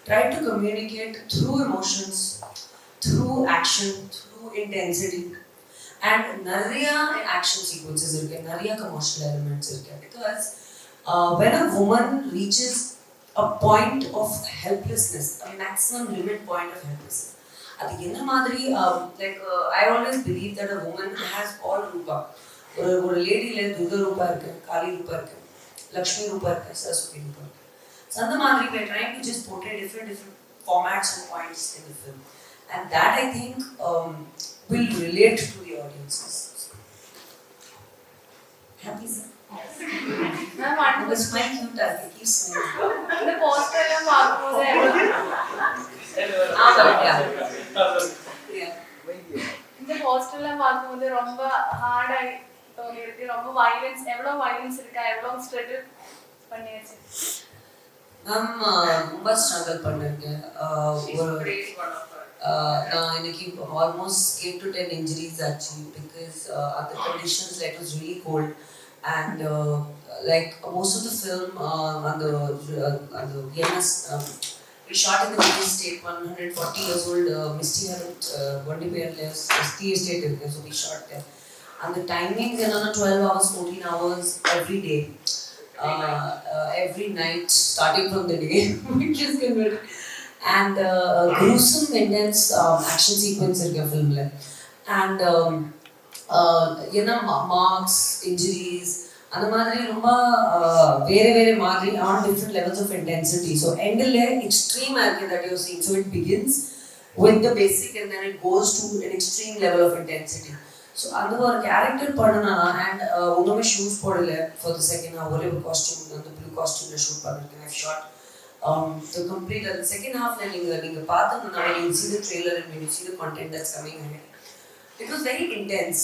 tried to communicate through emotions, through action, through intensity. And nariya action sequences irukku, nariya commercial elements irukku. Because when a woman reaches a point of helplessness, a maximum limit point of helplessness, adu enna madri I always believe that a woman has all rupa. ஒரு lady la durga rupa irukku, kali rupa irukku, lakshmi rupa irukku, saraswati rupa irukku. So அந்த மாதிரி we are trying to just portray different formats and points in the film. And that I think will relate to the audiences. Happy, sir? Ma'am, You were smiling cute, I keep smiling. the poster എല്ലാം பார்க்கும்போது Yeah. இந்த poster எல்லாம் பார்க்கும்போது ரொம்ப ஹார்டாയി தோணிருக்கு. ரொம்ப violence, எவ்வளவு violence இருக்கா, எவ்வளவு ஸ்ட்ரகிள் பண்ணியாச்சு. மேம் ரொம்ப ஸ்ட்ரகிள் பண்ணிருக்கேன். நான் இன்னைக்கு ஆல்மோஸ்ட் 8 to 10 injuries ஆச்சு. Because at the conditions it was really cold. And like most of the film on the VMS, we shot in the Misty Estate. 140 years old Misty hadn't Vandi Payarless Misty Estate irukku, so we shot there. And the timings are 12 hours, 14 hours every day, every night starting from the day, which is converted. And gruesome intense action sequence irukku film la. And marks, injuries, அந்த மாதிரி ரொம்ப வேற மாதிரி on different levels of intensity. So end la extreme irukku that you see. So it begins with the basic and then it goes to an extreme level of intensity. So அந்த ஒரு character பண்ணனா, and ஒண்ணுமே shoes போடல for the second half. ஒரே ஒரு costume, அந்த blue costume la shoot பண்ணிருக்கேன். I've shot the complete the second half la நீங்க பார்த்தீங்கன்னா when you see the trailer and when you see the content that's coming ahead, it was very intense.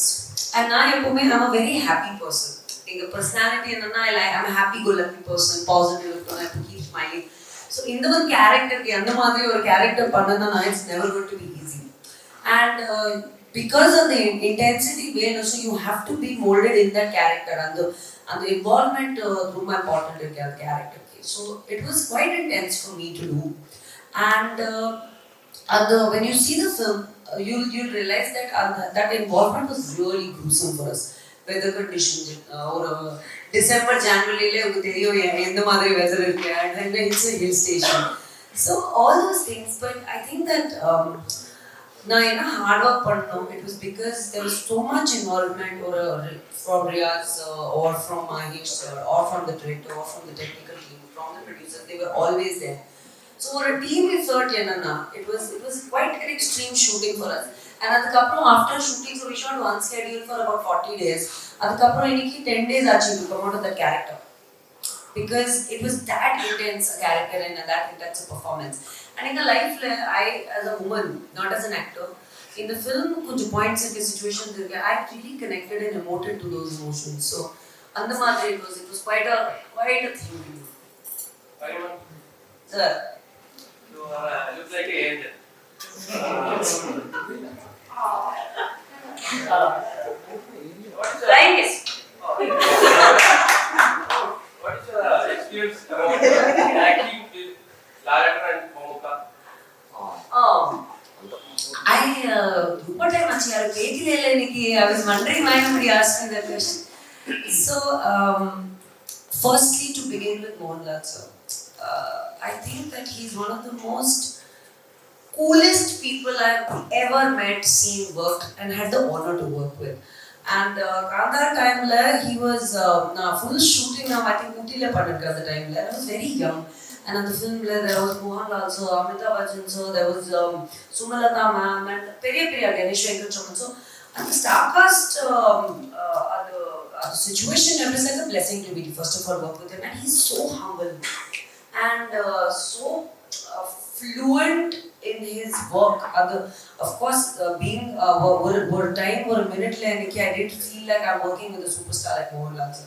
And நான் எப்பவுமே I'm a very happy person. எங்க personality என்னன்னா I'm a happy go lucky person, positive, I have to keep smiling. So இந்த ஒரு character அந்த மாதிரி ஒரு character பண்ணனா it's never going to be easy. And because of the intensity so you have to be molded in that character, and the involvement ரொம்ப important இருக்கு அந்த character. So it was quite intense for me to do. And when you see the film, you'll realize that that involvement was really gruesome for us. Weather conditions, or December, January la unga theriyum endha madri weather irukku, and it's a hill station. So all those things, but I think that na hard work pannom. It was because there was so much involvement from Riyaz or from Mahesh or from the director or from the technical team, from the producers. They were always there. So for a team effort it was quite an extreme shooting for us. And adukaprom after shooting, so we shot one schedule for about 40 days. Adukaprom iniki 10 days achi to come out of that character, because it was that intense a character and that intense a performance. And in the life I, as a woman, not as an actor, in the film kunju points and situations I really connected and emoted to those emotions. So andha madri it was quite a thing. Sir, you look like an angel. Flying kiss. What is your experience about acting with Narayanan and Mamuka? Oh. What time I was wondering why nobody asked me that question. So, firstly, to begin with Mohanlal sir, I think that he's one of the most coolest people I've ever met, seen, worked, and had the honor to work with. And around that time, he was full shooting. I think Uti le at the time. I was very young. And on the film, there was Mohanlal sir, Amitabh Bachchan sir, there was Sumalata ma'am, and Periya Ganesh Venkat Chaman. So, and the star cast, the situation, it was like a blessing to be first of all work with him. And he's so humble and so fluent in his work. Of course, being over time or a minute, I didn't feel like I'm working with a superstar like Mohanlal sir.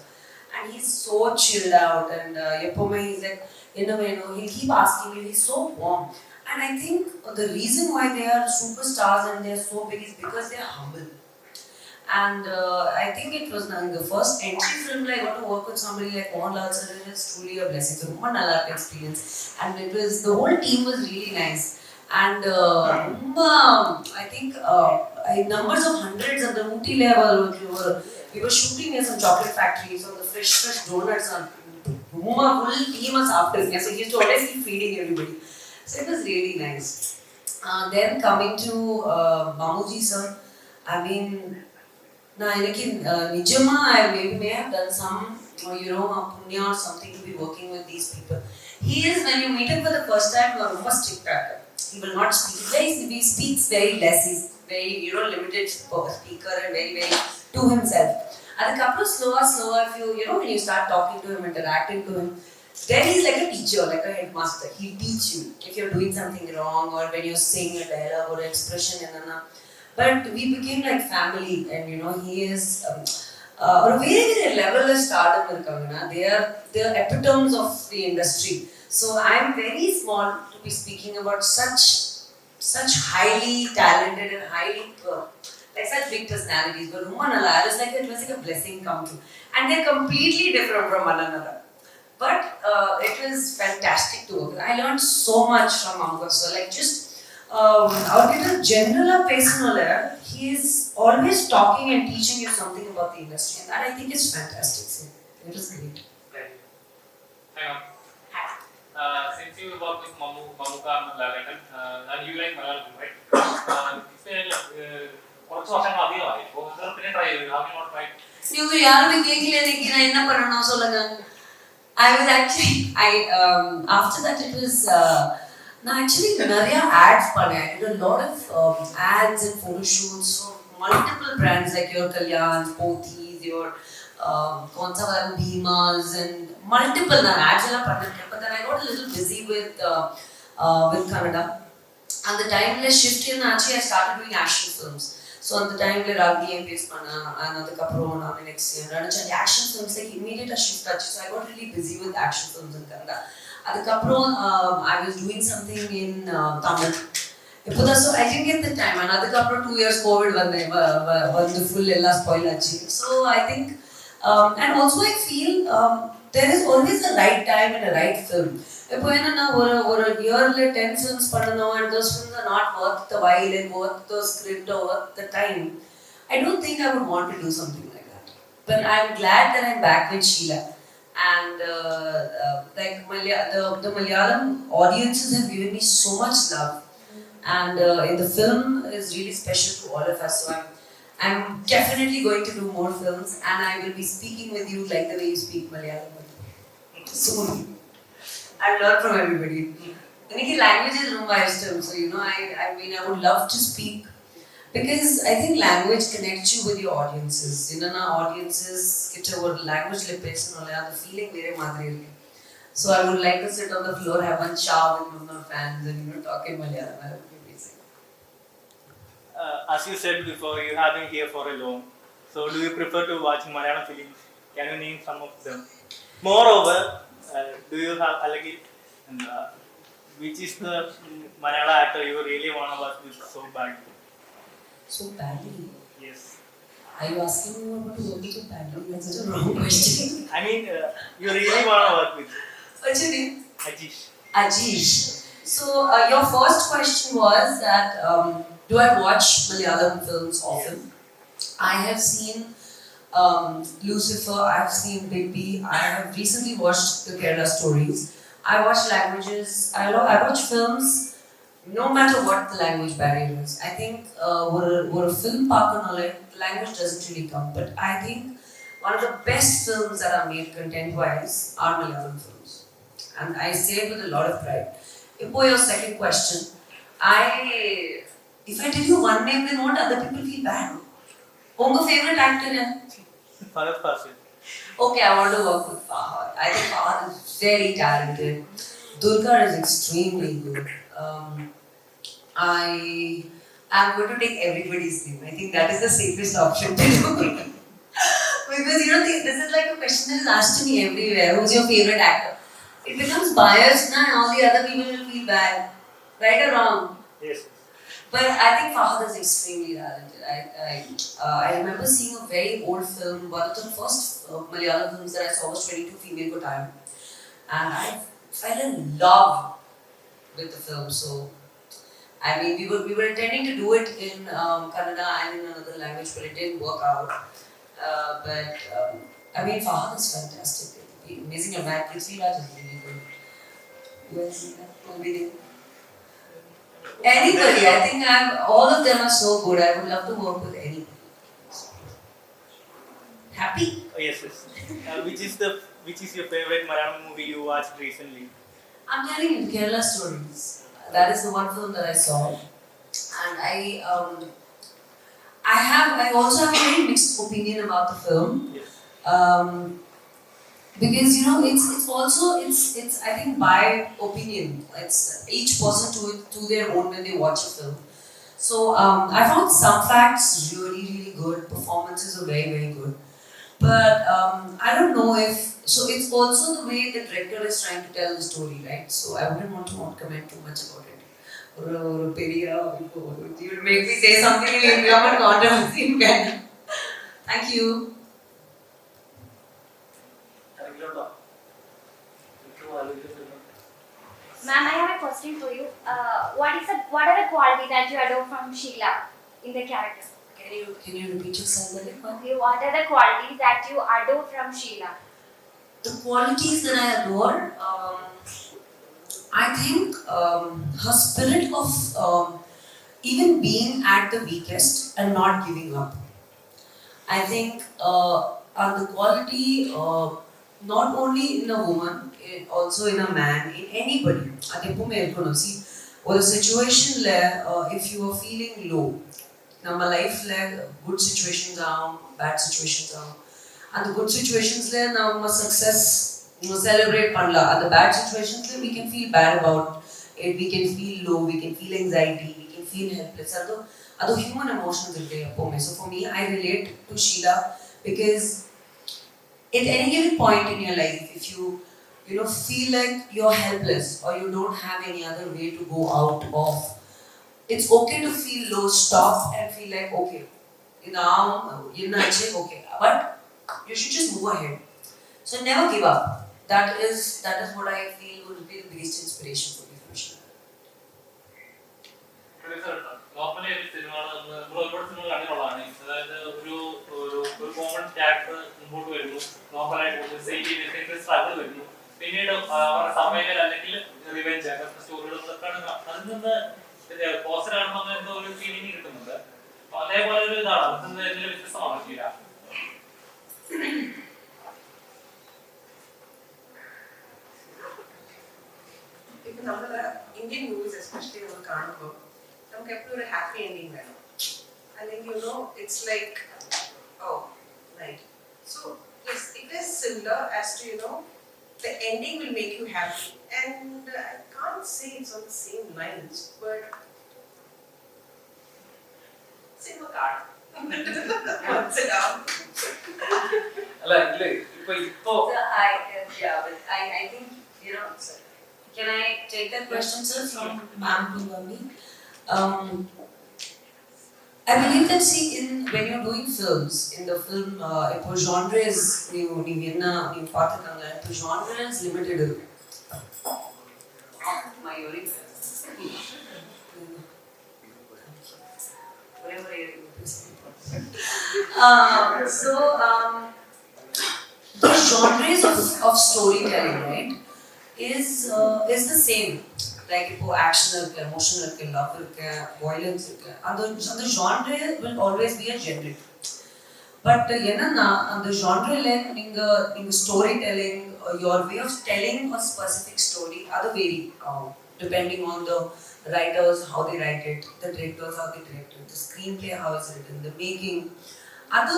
And he's so chilled out, and he's like, he'll keep asking you, he's so warm. And I think the reason why they are superstars and they're so big is because they're humble. And I think it was the first entry film I got to work with somebody like Mohanlal sir, and it's truly a blessing. So, one experience. And it was, the whole team was really nice. And I think numbers of hundreds at the Ooty level, we were shooting in some chocolate factories on the fresh donuts. And full team was after me. So he used to always keep feeding everybody. So it was really nice. Then coming to Mamuji sir, I mean, Nijama, I may have done some, punya or something to be working with these people. He is, when you meet him for the first time, you are strict. He will not speak. He speaks very less. He's very, limited speaker and very, very to himself. And a couple of slower, if when you start talking to him, interacting to him, then he's like a teacher, like a headmaster. He'll teach you if you're doing something wrong or when you're saying a dialogue or an expression. But we became like family, and he is on a very, very level of stardom. They are the epitomes of the industry. So I'm very small to be speaking about such highly talented and highly like such big personalities. But Umanala, it was like a blessing come true, and they're completely different from one another. But it was fantastic to work with. I learned so much from Amka sir. Like just out in a general personal, he is always talking and teaching you something about the industry, and that I think is fantastic. So it was great. Hang on. Since you work with Mamuka and Narayanan, and you like Malayalam, right? കുറച്ച് വർഷങ്ങൾ അധികമായി. അപ്പോൾ പിന്നെ try ചെയ്തു. Have you not tried? நீங்க யாருமே கேட்கல எனக்கு நான் என்ன பண்ணணும் சொல்லுங்க. I was actually after that it was actually நிறைய ads பண்ணேன். I did a lot of ads and photo shoots for multiple brands like your Kalyan, Pothis, your Konsavar Bhimas, and multiple ads எல்லாம் பண்ணிருக்கேன். But then I got a little busy with Kannada. And the time I shifted I started doing action films. So at the time Ragini Dwivedi panna and adukaprom naan next year nanicha action films like immediate shift achi. So I got really busy with action films in Kannada. Adukaprom I was doing something in Tamil. So I didn't get the time, and adukaprom 2 years COVID vandu full ella spoil achi. So I think and also I feel there is always a right time and a right film. இப்போ என்னன்னா ஒரு இயர்ல 10 films பண்ணணும், and those films are not worth the while and worth the script or worth the time, I don't think I would want to do something like that. But I'm glad that I'm back with Sheela, and like the Malayalam audiences have given me so much love, and in the film is really special to all of us. So I'm definitely going to do more films, and I will be speaking with you like the way you speak Malayalam soon. I've learned from everybody. Language is my wisdom, so I mean I would love to speak, because I think language connects you with your audiences. Audiences get over language le pesanola the feeling vere madri irukku. So I would like to sit on the floor, have one chow with my fans, and talk in Malayalam. That would be amazing. As you said before, you have been here for a long. So do you prefer to watch Malayalam films? Can you name some of them? Moreover, do you have which is the Malayalam actor you really want to work with so badly? So badly? Yes. Are you asking me what to work with your family? That's such a wrong question. I mean, you really want to work with What's your name? Ajish. Ajish. So your first question was that do I watch Malayalam films often? I have seen Lucifer, I have seen Big B, I have recently watched the Kerala Stories. I watch languages, I watch films no matter what the language barrier is. I think we're a film park language doesn't really count, but I think one of the best films that are made content-wise are Malayalam films. And I say it with a lot of pride. For your second question, if I tell you one name, then what other people feel bad? Who's your favorite actor? Fahad Fasil. Okay, I want to work with Fahad. I think Fahad is very talented. Dulquer is extremely good. I am going to take everybody's name. I think that is the safest option to do. Because this is like a question that is asked to me everywhere. Who's your favorite actor? It becomes biased now, and all the other people will feel bad. Right or wrong? Yes. But I think Fahad is extremely talented. I remember seeing a very old film. One of the first Malayalam films that I saw was 22 Female Ko Time. And I fell in love with the film. So, I mean, we were intending to do it in Kannada and in another language, but it didn't work out. I mean, Fahad is fantastic. Amazing. And Prithviraj is really good. Who else is that? Anybody. I think all of them are so good. I would love to work with anybody. Happy? Oh, yes. Which is your favorite Malayalam movie you watched recently? I'm telling you, Kerala Stories. That is the one film that I saw. And I also have a very mixed opinion about the film. Yes. Because it's I think by opinion. It's each person to their own when they watch a film. So I found some facts really, really good. Performances are very, very good. But I don't know if so. It's also the way the director is trying to tell the story, right? So I wouldn't want to comment too much about it. You will make me say something and you'll become a controversy again. Thank you. Ma'am, I have a question for you. What are the qualities that you adore from Sheela in the character? Can you repeat yourself? Okay, what are the qualities that you adore from Sheela? The qualities that I adore, I think her spirit of even being at the weakest and not giving up. I think the quality not only in a woman, also in a man, in anybody. See, or a situation if you are feeling low, ನಮ್ಮ ಲೈಫ್ಲೆ good situations ಬ್ಯಾಡ್ situations அந்த good situationsல நம்ம success celebrate பண்ணல அந்த bad situationsல we can feel bad about it, we can feel low, we can feel anxiety, we can feel helpless. ಅದು human emotions ಇರುತ್ತೆ எப்பவுமே. So for me, I relate to Sheela because at any given point in your life, if you feel like you're helpless or you don't have any other way to go out of, it's okay to feel low, stop and feel like, okay, now you're not okay, but you should just move ahead. So never give up. That is what I feel would be the biggest inspiration for me from Sheela. Normally, ഒരുപാട് സിനിമകൾ കണ്ടിട്ടുള്ളതാണ്. അതായത് ഒരു common character മുമ്പോട്ട് വരുന്നു, നോർമലായിട്ട് struggle വരുന്നു, പിന്നീട് അവരുടെ സമയം അല്ലെങ്കിൽ റിവെഞ്ച് സ്റ്റോറികളൊക്കെ അതിൽ നിന്ന് പോസ്റ്റർ കാണുമ്പോൾ എന്തോ ഒരു ഫീലിംഗ് കിട്ടുന്നുണ്ട്. അതേപോലെ ഒരു ഇതാണ് അതിൽ നിന്ന് എന്തെങ്കിലും വ്യത്യസ്തമാണ് ഷീല. ഇപ്പൊ നമ്മള് ഇന്ത്യൻ മൂവീസ് എസ്പെഷ്യലി നമ്മൾ കാണുമ്പോൾ നമുക്ക് എപ്പോഴും ഒരു ഹാപ്പി എൻഡിങ് വേണം, അല്ലെങ്കിൽ it's like right. So yes, it is similar as to the ending will make you happy, and I can't say it's on the same lines, but cinema card. Sit down. അല്ല ഇല്ലേ ഇപ്പൊ I think can I take that question, sir, from Ma'am Pungami? I believe that when you're doing films, in the film, ഇപ്പോൾ genres ನೀವು என்ன ನೀವು பார்த்துக்கங்க, இப்போ genres limited இருக்கு. My earring. The genres of storytelling, right, is the same. Like action, emotional, love, violence, and the genre will always be a genre. But the genre in storytelling, your way of telling a specific story, other vary depending on the writers, how they write it, the directors, how they direct it, the screenplay, how it's written, the making. Other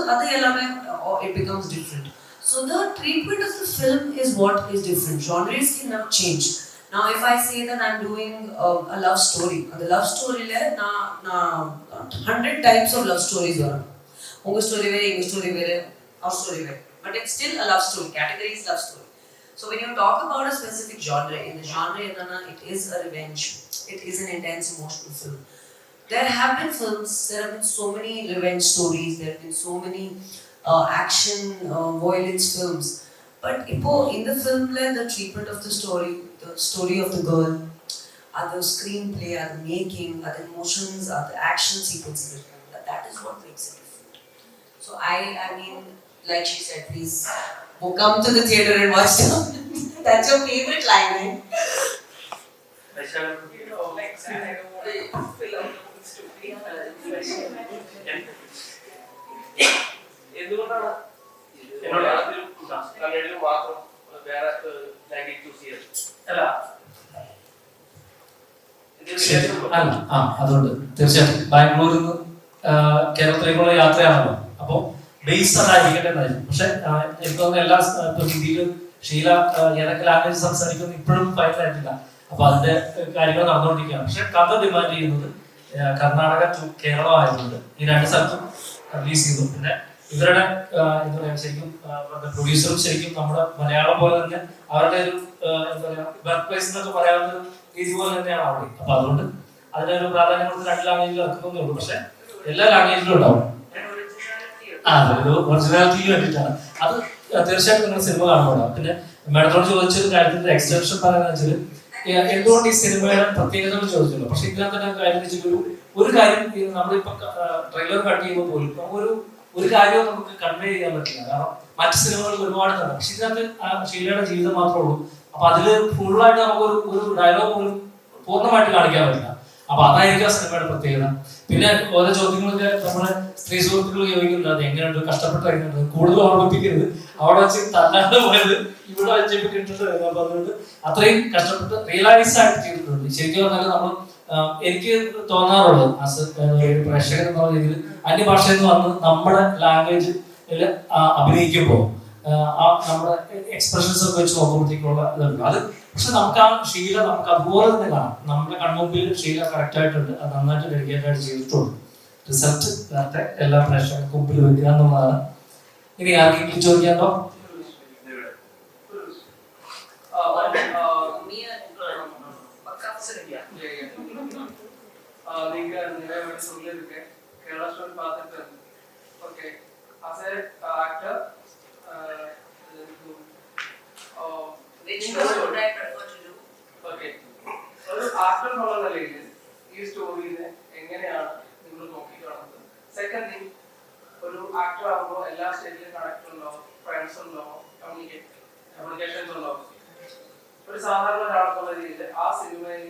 it becomes different. So the treatment of the film is what is different. Genres can now change. Now, if I say that I'm doing a love story, the love story na 100 types of love stories are. Unga story vere, inga story vere, our story vere. But it's still a love story. Category is love story. So when you talk about a specific genre, in the genre it is a revenge. It is an intense emotional film. There have been films. There have been so many revenge stories. There have been so many action, violence films. But in the film, the treatment of the story of the girl, the screenplay, the making, the emotions, the action sequences, that is what makes it different. So I mean, like she said, please come to the theater and watch them. That's your favorite line, right? I don't want to fill out the whole story. എന്തുകൊണ്ടാണ് കന്നഡയിൽ മാത്രം വേറെ language choose ചെയ്തത്? അല്ല അതുകൊണ്ട് തീർച്ചയായിട്ടും ബാംഗ്ലൂരിൽ നിന്ന് കേരളത്തിലേക്കുള്ള യാത്രയാണല്ലോ. അപ്പോൾ ബേസ് അതായിരിക്കട്ടെ എന്നായിരുന്നു. പക്ഷെ എനിക്ക് തോന്നുന്നു എല്ലാ ഹിന്ദിയിലും ഷീല ഏതൊക്കെ ലാംഗ്വേജ് സംസാരിക്കുന്നു ഇപ്പോഴും ഫൈനലായിട്ടില്ല. അപ്പൊ അതിന്റെ കാര്യങ്ങൾ നടന്നുകൊണ്ടിരിക്കുകയാണ്. പക്ഷെ കഥ ഡിമാൻഡ് ചെയ്യുന്നത് കർണാടക ടു കേരളം ആയതുകൊണ്ട് ഈ രണ്ട് സ്ഥലത്തും റിലീസ് ചെയ്തു. പിന്നെ ഇവരുടെ എന്താ പറയാ, ശരിക്കും പ്രൊഡ്യൂസറും ശരിക്കും നമ്മുടെ മലയാളം പോലെ തന്നെ അവരുടെ ഒരു എന്താ പറയാ വർക്ക് പ്ലേസ് എന്നൊക്കെ പറയാവുന്ന രീതി പോലെ തന്നെയാണ് അവിടെ. അപ്പൊ അതുകൊണ്ട് അതിനൊരു പ്രാധാന്യം കൊടുത്ത് രണ്ട് ലാംഗ്വേജിലും ഇറക്കുന്നേ ഉള്ളൂ. പക്ഷെ എല്ലാ ലാംഗ്വേജിലും ഉണ്ടാവും. ഒരു ഒറിജിനാലിറ്റിക്ക് വേണ്ടിയിട്ടാണ് അത്. തീർച്ചയായിട്ടും നിങ്ങൾ സിനിമ കാണുമ്പോഴാണ്. പിന്നെ മാഡത്തോട് ചോദിച്ചൊരു കാര്യത്തിന്റെ എക്സ്റ്റൻഷൻ പറയാന്ന് വെച്ചാൽ എന്തുകൊണ്ട് ഈ സിനിമയുടെ പ്രത്യേകതകൾ ചോദിച്ചല്ലോ. പക്ഷെ ഇതിനകത്ത് തന്നെ കാര്യം വെച്ചാൽ ഒരു കാര്യം നമ്മളിപ്പോ ട്രെയിലർ കട്ട് ചെയ്യുമ്പോൾ പോലും ഒരു കാര്യവും നമുക്ക് കൺവേ ചെയ്യാൻ പറ്റില്ല. കാരണം മറ്റു സിനിമകൾ ഒരുപാട് തന്നെ. പക്ഷെ ഇതിനകത്ത് ഷീലയുടെ ജീവിതം മാത്രമേ ഉള്ളൂ. അപ്പൊ അതില് ഫുള്ളായിട്ട് നമുക്ക് ഒരു ഡയലോഗ് പോലും പൂർണ്ണമായിട്ട് കാണിക്കാൻ പറ്റില്ല. അപ്പൊ അതായിരിക്കും ആ സിനിമയുടെ പ്രത്യേകത. പിന്നെ ഓരോ ചോദ്യങ്ങളൊക്കെ നമ്മുടെ സ്ത്രീ സുഹൃത്തുക്കൾ ചോദിക്കുന്നുണ്ട്, അത് എങ്ങനെയുണ്ട്, കഷ്ടപ്പെട്ട് എങ്ങനെയുണ്ട്, കൂടുതൽ ഓർമ്മിപ്പിക്കരുത്, അവിടെ വെച്ച് തല്ലാണ്ട് പോയത് ഇവിടെ വെച്ചിട്ട് കിട്ടിട്ടുണ്ട്. അപ്പൊ അതുകൊണ്ട് അത്രയും കഷ്ടപ്പെട്ട് റിയലൈസ് ആയിട്ട് ചെയ്തിട്ടുണ്ട്. ശരിക്കും പറഞ്ഞാൽ നമ്മൾ എനിക്ക് തോന്നാറുള്ളത് പ്രേക്ഷകൻ എന്നുള്ള രീതിയിൽ അന്യഭാഷയിൽ നിന്ന് വന്ന് നമ്മുടെ ലാംഗ്വേജിൽ അഭിനയിക്കുമ്പോൾ നമ്മുടെ എക്സ്പ്രഷൻസ് ഒക്കെ വെച്ച് നോക്കുമ്പോഴത്തേക്കുള്ള ഇതുണ്ട്. അത് പക്ഷെ നമുക്ക് ആ ഷീല നമുക്ക് അതുപോലെ തന്നെ കാണാം. നമ്മുടെ കൺമുമ്പിൽ ഷീല കറക്റ്റ് ആയിട്ടുണ്ട്. അത് നന്നായിട്ട് ഡെഡിക്കേറ്റ് ആയിട്ട് ചെയ്തിട്ടുണ്ട്. റിസൾട്ട് നേരത്തെ എല്ലാ പ്രേക്ഷകർക്കും മുമ്പിൽ വെക്കുക എന്നുള്ളതാണ്. ഇനി ആർക്കെങ്കിലും ചോദിക്കാണ്ടോ? நீங்க நிறைய சொல்லியிருக்கேன் கேரளா ஸ்டோரி பார்த்துட்டு. Okay, as a actor, Which role would I prefer to do? Okay, ഒരു ആക്ടർ എന്നുള്ള നിലയിൽ ഈ സ്റ്റോറിനെ എങ്ങനെയാണ് നിങ്ങൾ നോക്കിക്കാണുന്നത്? സെക്കൻഡ് തിങ്, ഒരു ആക്ടർ ആകുമ്പോൾ എല്ലാ സ്റ്റേജിലും കണക്ട് ഉണ്ടാവും, ഫ്രണ്ട്സ് ഉണ്ടാവും, കമ്മ്യൂണിക്കേഷൻസ് ഉണ്ടാവും. ഒരു സാധാരണ ഒരാളെന്നുള്ള രീതിയിൽ ആ സിനിമയിൽ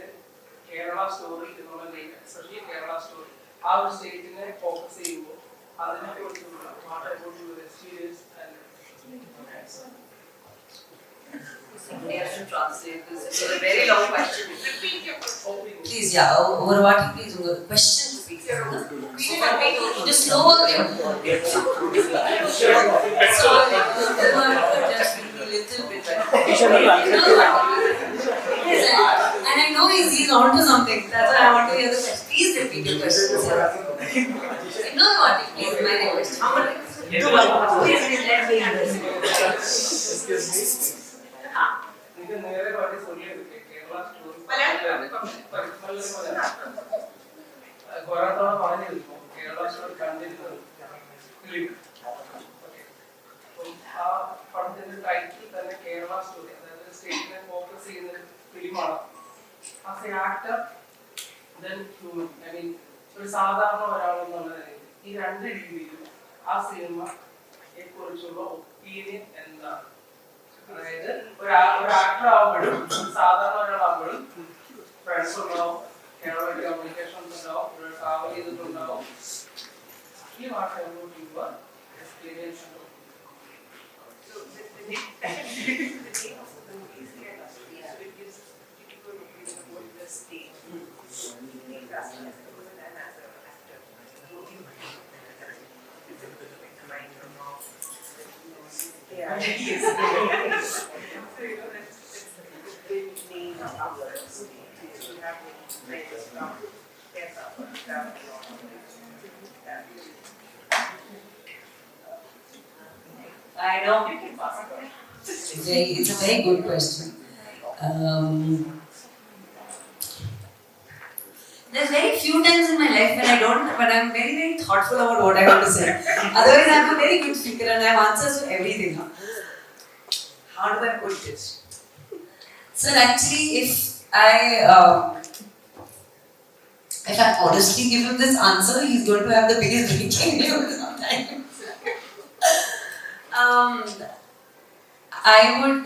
കേരള സ്റ്റോറി എന്നുള്ള രീതിയിൽ, എസ്പെഷ്യലി കേരള സ്റ്റോറി ആ ഒരു സ്റ്റേജിനെ ഫോക്കസ് ചെയ്യുമ്പോൾ അതിനെ കുറിച്ചുള്ള what about your experience and Somebody has to translate this. It's a very long question. Repeat your question. Please, over what you please, question please. Just slower down. Sorry, just a little bit. And I know he's on to something. That's why I want to hear the question. Please repeat your question. No, what? Please, my request. How much? Please let me understand. നിങ്ങൾ നേരെ പാടി சொல்லியிருக்கேன் Kerala story Malayalam കുറെ തവണ പറഞ്ഞിരുന്നു. Kerala Kerala story കണ്ടിരുന്നത് film. ആ പടത്തിന്റെ ടൈറ്റിൽ തന്നെ കേരള സ്റ്റോറി, അതായത് സ്റ്റേറ്റിനെ ഫോക്കസ് ചെയ്യുന്ന ഒരു ഫിലിമാണ്. As a actor then human, I mean ഒരു സാധാരണ ഒരാൾ എന്നുള്ള നിലയിൽ ഈ രണ്ട് രീതിയിലും ആ സിനിമയെ കുറിച്ചുള്ള ഒപ്പീനിയൻ എന്താണ്? അതായത് ഒരു ആക്ടർ ആവുമ്പോഴും സാധാരണ ഒരാളാകുമ്പോഴും ഫ്രണ്ട്സ് ഉണ്ടാവും, കേരളമായിട്ട് കമ്മ്യൂണിക്കേഷൻസ് ഉണ്ടാവും, ഒരു ട്രാവൽ ചെയ്തിട്ടുണ്ടാവും. ഈ what about your experience? So the name of the movie is Sheela. So it gives typical opinion about the state. Being cast as a woman and as an actor. Right or wrong. Yeah. Yes. So that's the big name of our state. So we have players from Kerala, I know. It's a very good question. There's very few times in my life when I'm very, very thoughtful about what I want to say. Otherwise, I have a very good speaker and I have answers to everything. How do I put this? Sir, actually, if I honestly give him this answer, he's going to have the biggest breaking news sometimes. I would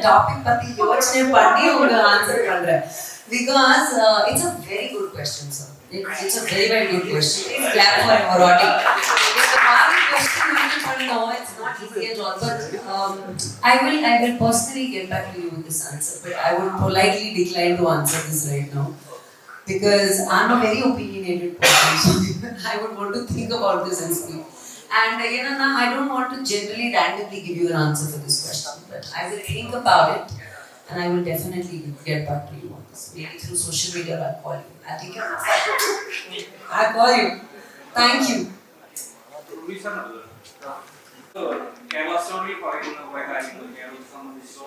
topic பத்தி யோசனை பண்ணி உங்க answer பண்றேன் because it's a very good question, sir. It's a very, very good question. It's glad for erotic. It's a hard question to know. It's not easy at all. But I will personally get back to you with this answer. But I would politely decline to answer this right now because I'm a very opinionated person. So I would want to think about this and speak. And I don't want to generally randomly give you an answer for this question. But I will think about it. And I will definitely get back to you on this. Maybe through social media, I'll call you. I'll take your answer. I'll call you. Thank you. Kerala story പറയുന്ന കുറെ കാര്യങ്ങൾ കേരളത്തെ സംബന്ധിച്ചോ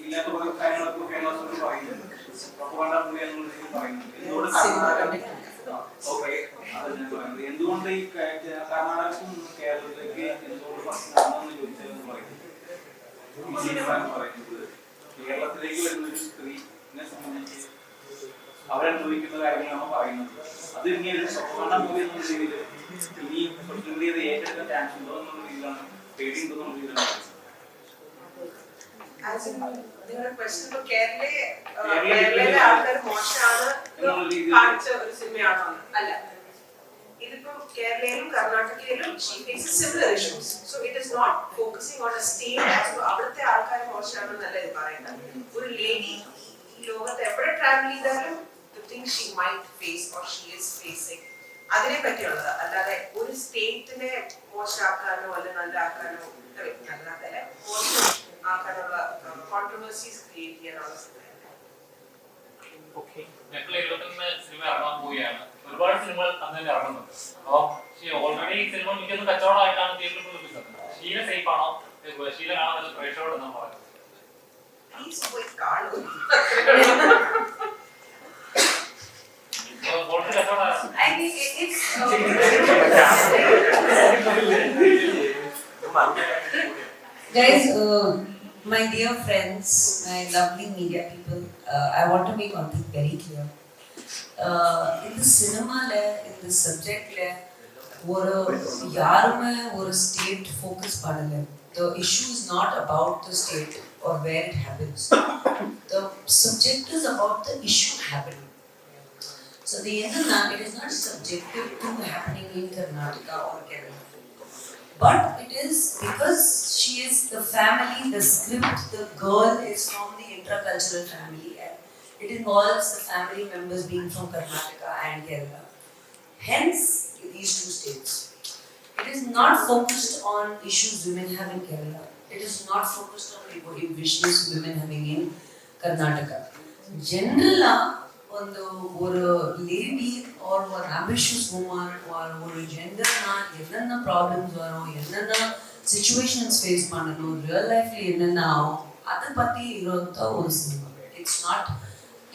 ഇല്ലാത്ത കുറെ കാര്യങ്ങളൊക്കെ Kerala story പറയുന്നുണ്ട്. Propaganda movie എന്നുള്ളതിൽ പറയുന്നുണ്ട്. എന്തുകൊണ്ട് ഓക്കെ, അത് ഞാൻ പറയുന്നത് എന്തുകൊണ്ട് ഈ കർണാടകത്തിൽ നിന്ന് കേരളത്തിലേക്ക് എന്തുകൊണ്ട് പ്രശ്നമാണെന്ന് ചോദിച്ചതെന്ന് പറയുന്നത് കേരളത്തിലേക്ക് വരുന്ന ഒരു സ്ത്രീനെ സംബന്ധിച്ച് അവരനുഭവിക്കുന്ന കാര്യങ്ങളാണ് പറയുന്നത്. അത് ഇനി ഒരു സ്വപ്ന മൂവി എന്നുള്ള രീതിയിൽ ഇനി സോഷ്യൽ മീഡിയ ഏറ്റെടുക്കാൻ ചാൻസ് ഉണ്ടോ എന്നുള്ള രീതിയിലാണ്, പേടിയുണ്ടോ എന്നുള്ള രീതിയിലാണ്. നിങ്ങളുടെ ക്വസ്റ്റ്യൻ ഇപ്പൊ കേരളയിലെ ആൾക്കാർ മോശമാണ് കാണിച്ച ഒരു സിനിമയാണോ? അല്ല, ഇതിപ്പോ കേരളയിലും കർണാടകയിലും she faces similar issues. So it is not focusing on a state as അവിടുത്തെ ആൾക്കാർ മോശമാണെന്നല്ല ഇത് പറയുന്നത്. ഒരു ലേഡി ഈ ലോകത്ത് എവിടെ ട്രാവൽ ചെയ്താലും the things she might face or she is facing അതിനെ പറ്റിയുള്ളത്, അല്ലാതെ ഒരു സ്റ്റേറ്റിനെ മോശമാക്കാനോ അല്ല നല്ലതാക്കാനോ നല്ലതാക്കല്ല മോശം ആക്കാനുള്ള കോൺട്രവേഴ്സീസ് ക്രിയേറ്റ് ചെയ്യാനുള്ള സിനിമ. ഞങ്ങൾ 21 സിനിമ ഇറങ്ങാൻ പോവുകയാണ്. ഒരുപാട് സിനിമകൾ അന്ന് തന്നെ ഇറങ്ങുന്നുണ്ട്. അപ്പം ഓൾറെഡി ഈ സിനിമ മിക്കതും കച്ചവടമായിട്ടാണ് തിയേറ്ററിൽ നിർമ്മിക്കുന്നത്. ഷീല സേഫ് ആണോ? ഷീല കാണാൻ നല്ല പ്രേക്ഷകരോട് എന്നാ പറയുന്നത്? I mean, it's guys, my dear friends, my lovely media people, I want to make one thing very clear. In the cinema, in the subject, or state focus padale. The issue is not about the state or where it happens. The subject is about the issue happening. So the it is not subjective to happening in Karnataka or Kerala. But it is because she is the family, the script, the girl is from the intercultural family and it involves the family members being from Karnataka and Kerala. Hence, these two states. It is not focused on issues women have in Kerala. It is not focused on the issues women having in Karnataka. Generally, ஒரு lady R ஒரு ambitious woman or ஒரு ஜெண்டர்னா என்னென்ன problems வரும், என்னென்ன situations face பண்ணணும், real லைஃப்ல என்னென்ன ஆகும், അത് പറ്റി ഇരുത്ത ഒരു cinema.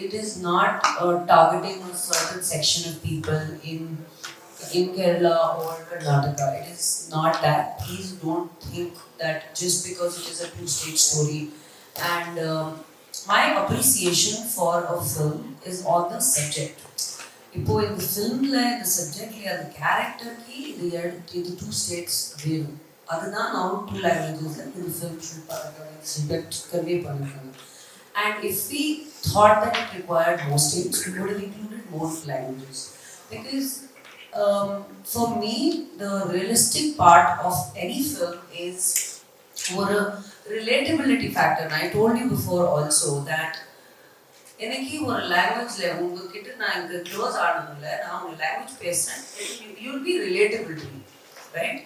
It is not targeting a certain section of people in Kerala or Karnataka. It is not that. Please don't think that just because it is a two-state story. And my appreciation for a film is on the subject. Ipo in the film the subject the character ki the two states view. Adana now two languages in the film shoot subject karve panna. And if we thought that it required more states, we would have included more languages. Because for me, the realistic part of any film is for a relatability factor. And I told you before also that எனக்கு ஒரு லாங்குவேஜ்ல உங்ககிட்ட நான் இந்த close ஆனதுல நான் உங்க language பேசுறேன், you will be relatable to me, right?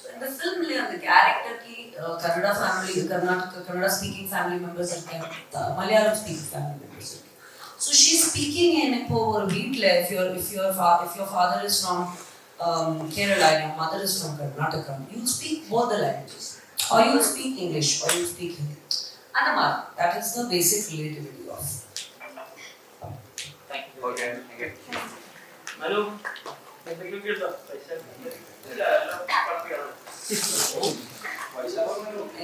So in the film the character ki Kannada family, Kannada speaking family members irukka, Malayalam speaking family members irukka. So she's speaking in ipo or veetla if your father is from Kerala and your mother is from Karnataka, you speak both the languages, or you speak English or you speak Hindi. Anamar, that is the basic relativity of. Okay, thank you. Balu,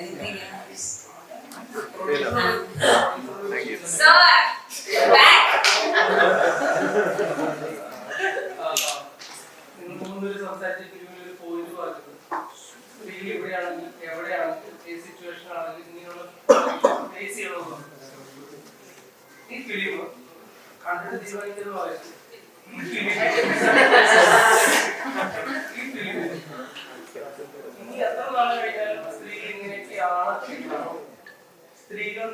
Anything else? Thank you. Sir, back. നിങ്ങൾ മൂന്നുപേര് സംസാരിച്ചിട്ട് ഒരു point പറഞ്ഞത് സ്ത്രീകൾ എവിടെയാണെങ്കിലും ഏത് situation ആണെങ്കിലും ഇങ്ങനെയുള്ള face ചെയ്യണമെന്ന്. ഈ ഫിലിം കണ്ടിട്ട് തീരുമാനിക്കുന്നത് പറയുന്നത് ഈ ഫിലിം ഇനി എത്ര നാൾ കഴിഞ്ഞാലും സ്ത്രീകൾ ഇങ്ങനെയൊക്കെയാണ്. സ്ത്രീകൾ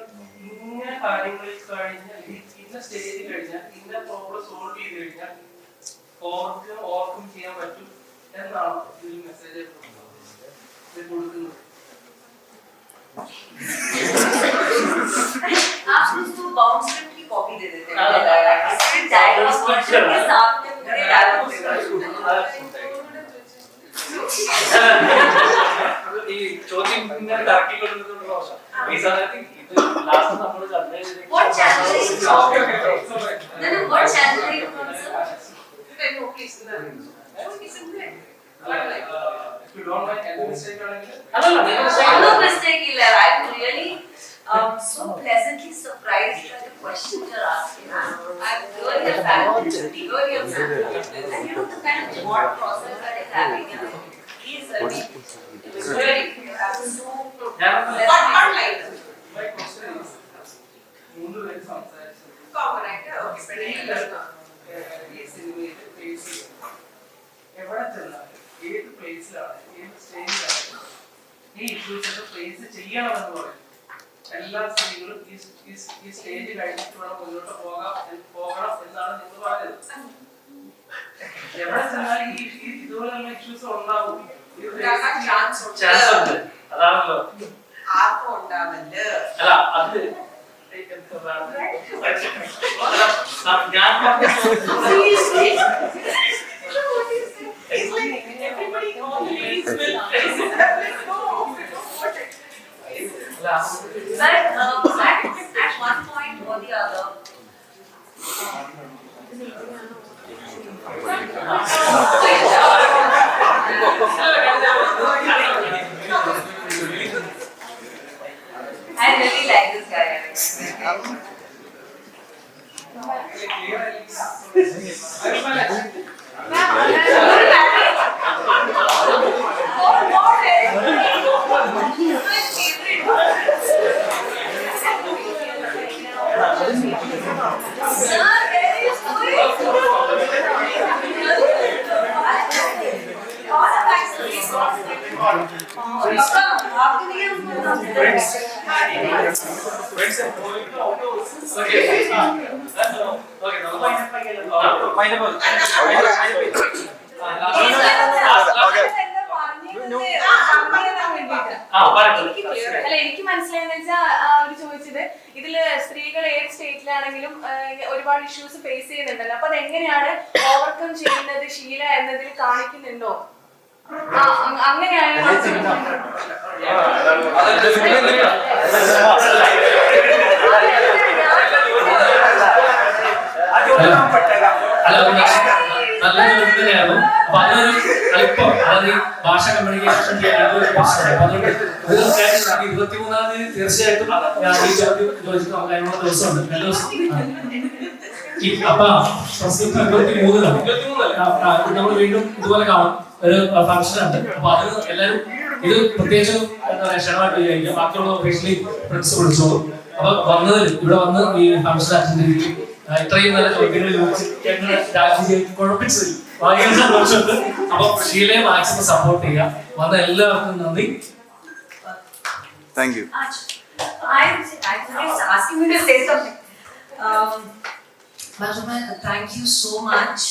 ഇന്ന കാര്യങ്ങളിൽ കഴിഞ്ഞാൽ ഇന്ന സ്റ്റേജ് കഴിഞ്ഞാൽ ഇന്ന പ്രോബ്ലം സോൾവ് ചെയ്ത് കഴിഞ്ഞാൽ ഓവർകം ചെയ്യാൻ പറ്റും എന്നാണ് ഇതിൽ മെസ്സേജ് കൊടുക്കുന്നത്. आप उसको बाउंस की कॉपी दे देते हैं डायलॉग के साथ में पूरे डायलॉग ഈ ചോദ്യം ഇങ്ങനെ താക്കിക്കൊണ്ടിരുന്ന ഭാഷ ഈ സമയത്ത് ഇത് ലാസ്റ്റ് നമ്മൾ what channel are you from? No, what channel are you from, sir? If you don't mind, any mistake ആണെങ്കിൽ No mistake, I'm really so pleasantly surprised by the questions you're asking. I'm really a fan. Really a fan. And you know the kind of thought process that is happening. Please, I mean, it was really, I'm so pleasantly surprised. my question is മൂന്നുപേര് സംസാരിച്ചത് Common actor, okay, ഈ സിനിമയിൽ face ചെയ്യുന്നത് എവിടെ ചെന്നാലും ഏത് പ്ലേസിലാണ് ഏത് സ്റ്റേജിലാണ് ഈ ഇഷ്യൂസ് ഒക്കെ ഫേസ് ചെയ്യണമെന്ന് പറയും. എല്ലാ സ്ത്രീകളും ഈ സ്റ്റേജ് കഴിഞ്ഞിട്ട് വേണം മുന്നോട്ട് പോകണം എന്നാണ് നിങ്ങൾ പറഞ്ഞത്. എവിടെ ചെന്നാലും ഈ ഇതുപോലെയുള്ള ഇഷ്യൂസ് ഉണ്ടാവും. ചാൻസ് ഉണ്ട്. അതാണല്ലോ ആർക്കും ഉണ്ടാവില്ല. അല്ല അത് ഞാൻ Everybody knows But at one point or the other, I really like this guy. അല്ല എനിക്ക് മനസ്സിലായെന്ന് വെച്ചാൽ അവര് ചോദിച്ചത് ഇതില് സ്ത്രീകൾ ഏത് സ്റ്റേറ്റിലാണെങ്കിലും ഒരുപാട് ഇഷ്യൂസ് ഫേസ് ചെയ്യുന്നുണ്ടല്ലോ, അപ്പൊ അതെങ്ങനെയാണ് ഓവർകം ചെയ്യുന്നത് ഷീല എന്നതിൽ കാണിക്കുന്നുണ്ടോ? അങ്ങനെയായാലും അല്ല നല്ല ജോലി തന്നെയായിരുന്നു. അപ്പൊ അതൊരു അല്പം അതായത് ഭാഷ കമ്മ്യൂണിക്കേഷൻ ചെയ്യാൻ പ്രശ്നമാണ്. അപ്പൊ അതുകൊണ്ട് തീർച്ചയായിട്ടും 23-ാം തീയതി തീർച്ചയായിട്ടും ഞാൻ ഈ ചോദ്യം ചോദിച്ചിട്ട് നമുക്ക് അതിനുള്ള ദിവസമുണ്ട്. എല്ലാ ദിവസവും അപ്പൊ 23-ാണ് നമ്മൾ വീണ്ടും ഇതുപോലെ കാണും. ഒരു ഫംഗ്ഷൻ ഉണ്ട്. അപ്പൊ അത് എല്ലാവരും ഇത് പ്രത്യേകിച്ച് എന്താ പറയാ ക്ഷണമായിട്ട് വിചാരിക്കും. ബാക്കിയുള്ള ഒഫീഷ്യലി ഫ്രണ്ട്സ് വിളിച്ചോളൂ. അപ്പൊ വന്നതിൽ ഇവിടെ വന്ന് ഈ ഫംഗ്ഷൻ അറ്റൻഡ് ചെയ്ത് ഇത്രയും നല്ല ചോദ്യങ്ങൾ ചോദിച്ച് ഞങ്ങൾ രാജ്യം കുഴപ്പിച്ചതിൽ ഭയങ്കര സന്തോഷമുണ്ട്. അപ്പൊ ഷീലയെ മാക്സിമം സപ്പോർട്ട് ചെയ്യുക. വന്ന എല്ലാവർക്കും നന്ദി. Thank you. I'm just asking you to say something. Balu, thank you so much.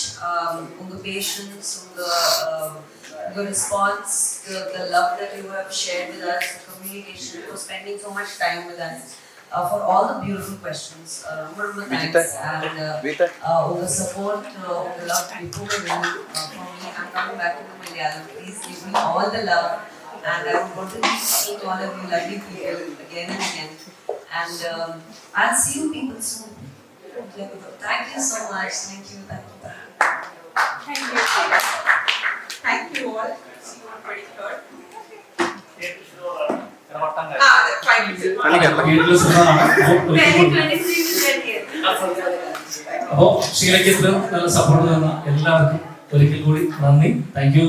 Your patience, your response, the love that you have shared with us, the communication, for spending so much time with us, for all the beautiful questions. Thanks and the support, the love people for me. I'm coming back to Malayalam. Please give me all the love, and I want to meet all of you lovely people again and again. And I'll see you people soon. Thank you so much. Thank you. Thank you. Thank you all. See you on 23rd. Fine. അപ്പോ ഷീലയ്ക്ക് നല്ല support തന്ന എല്ലാവർക്കും ഒരിക്കൽ കൂടി നന്ദി. Thank you.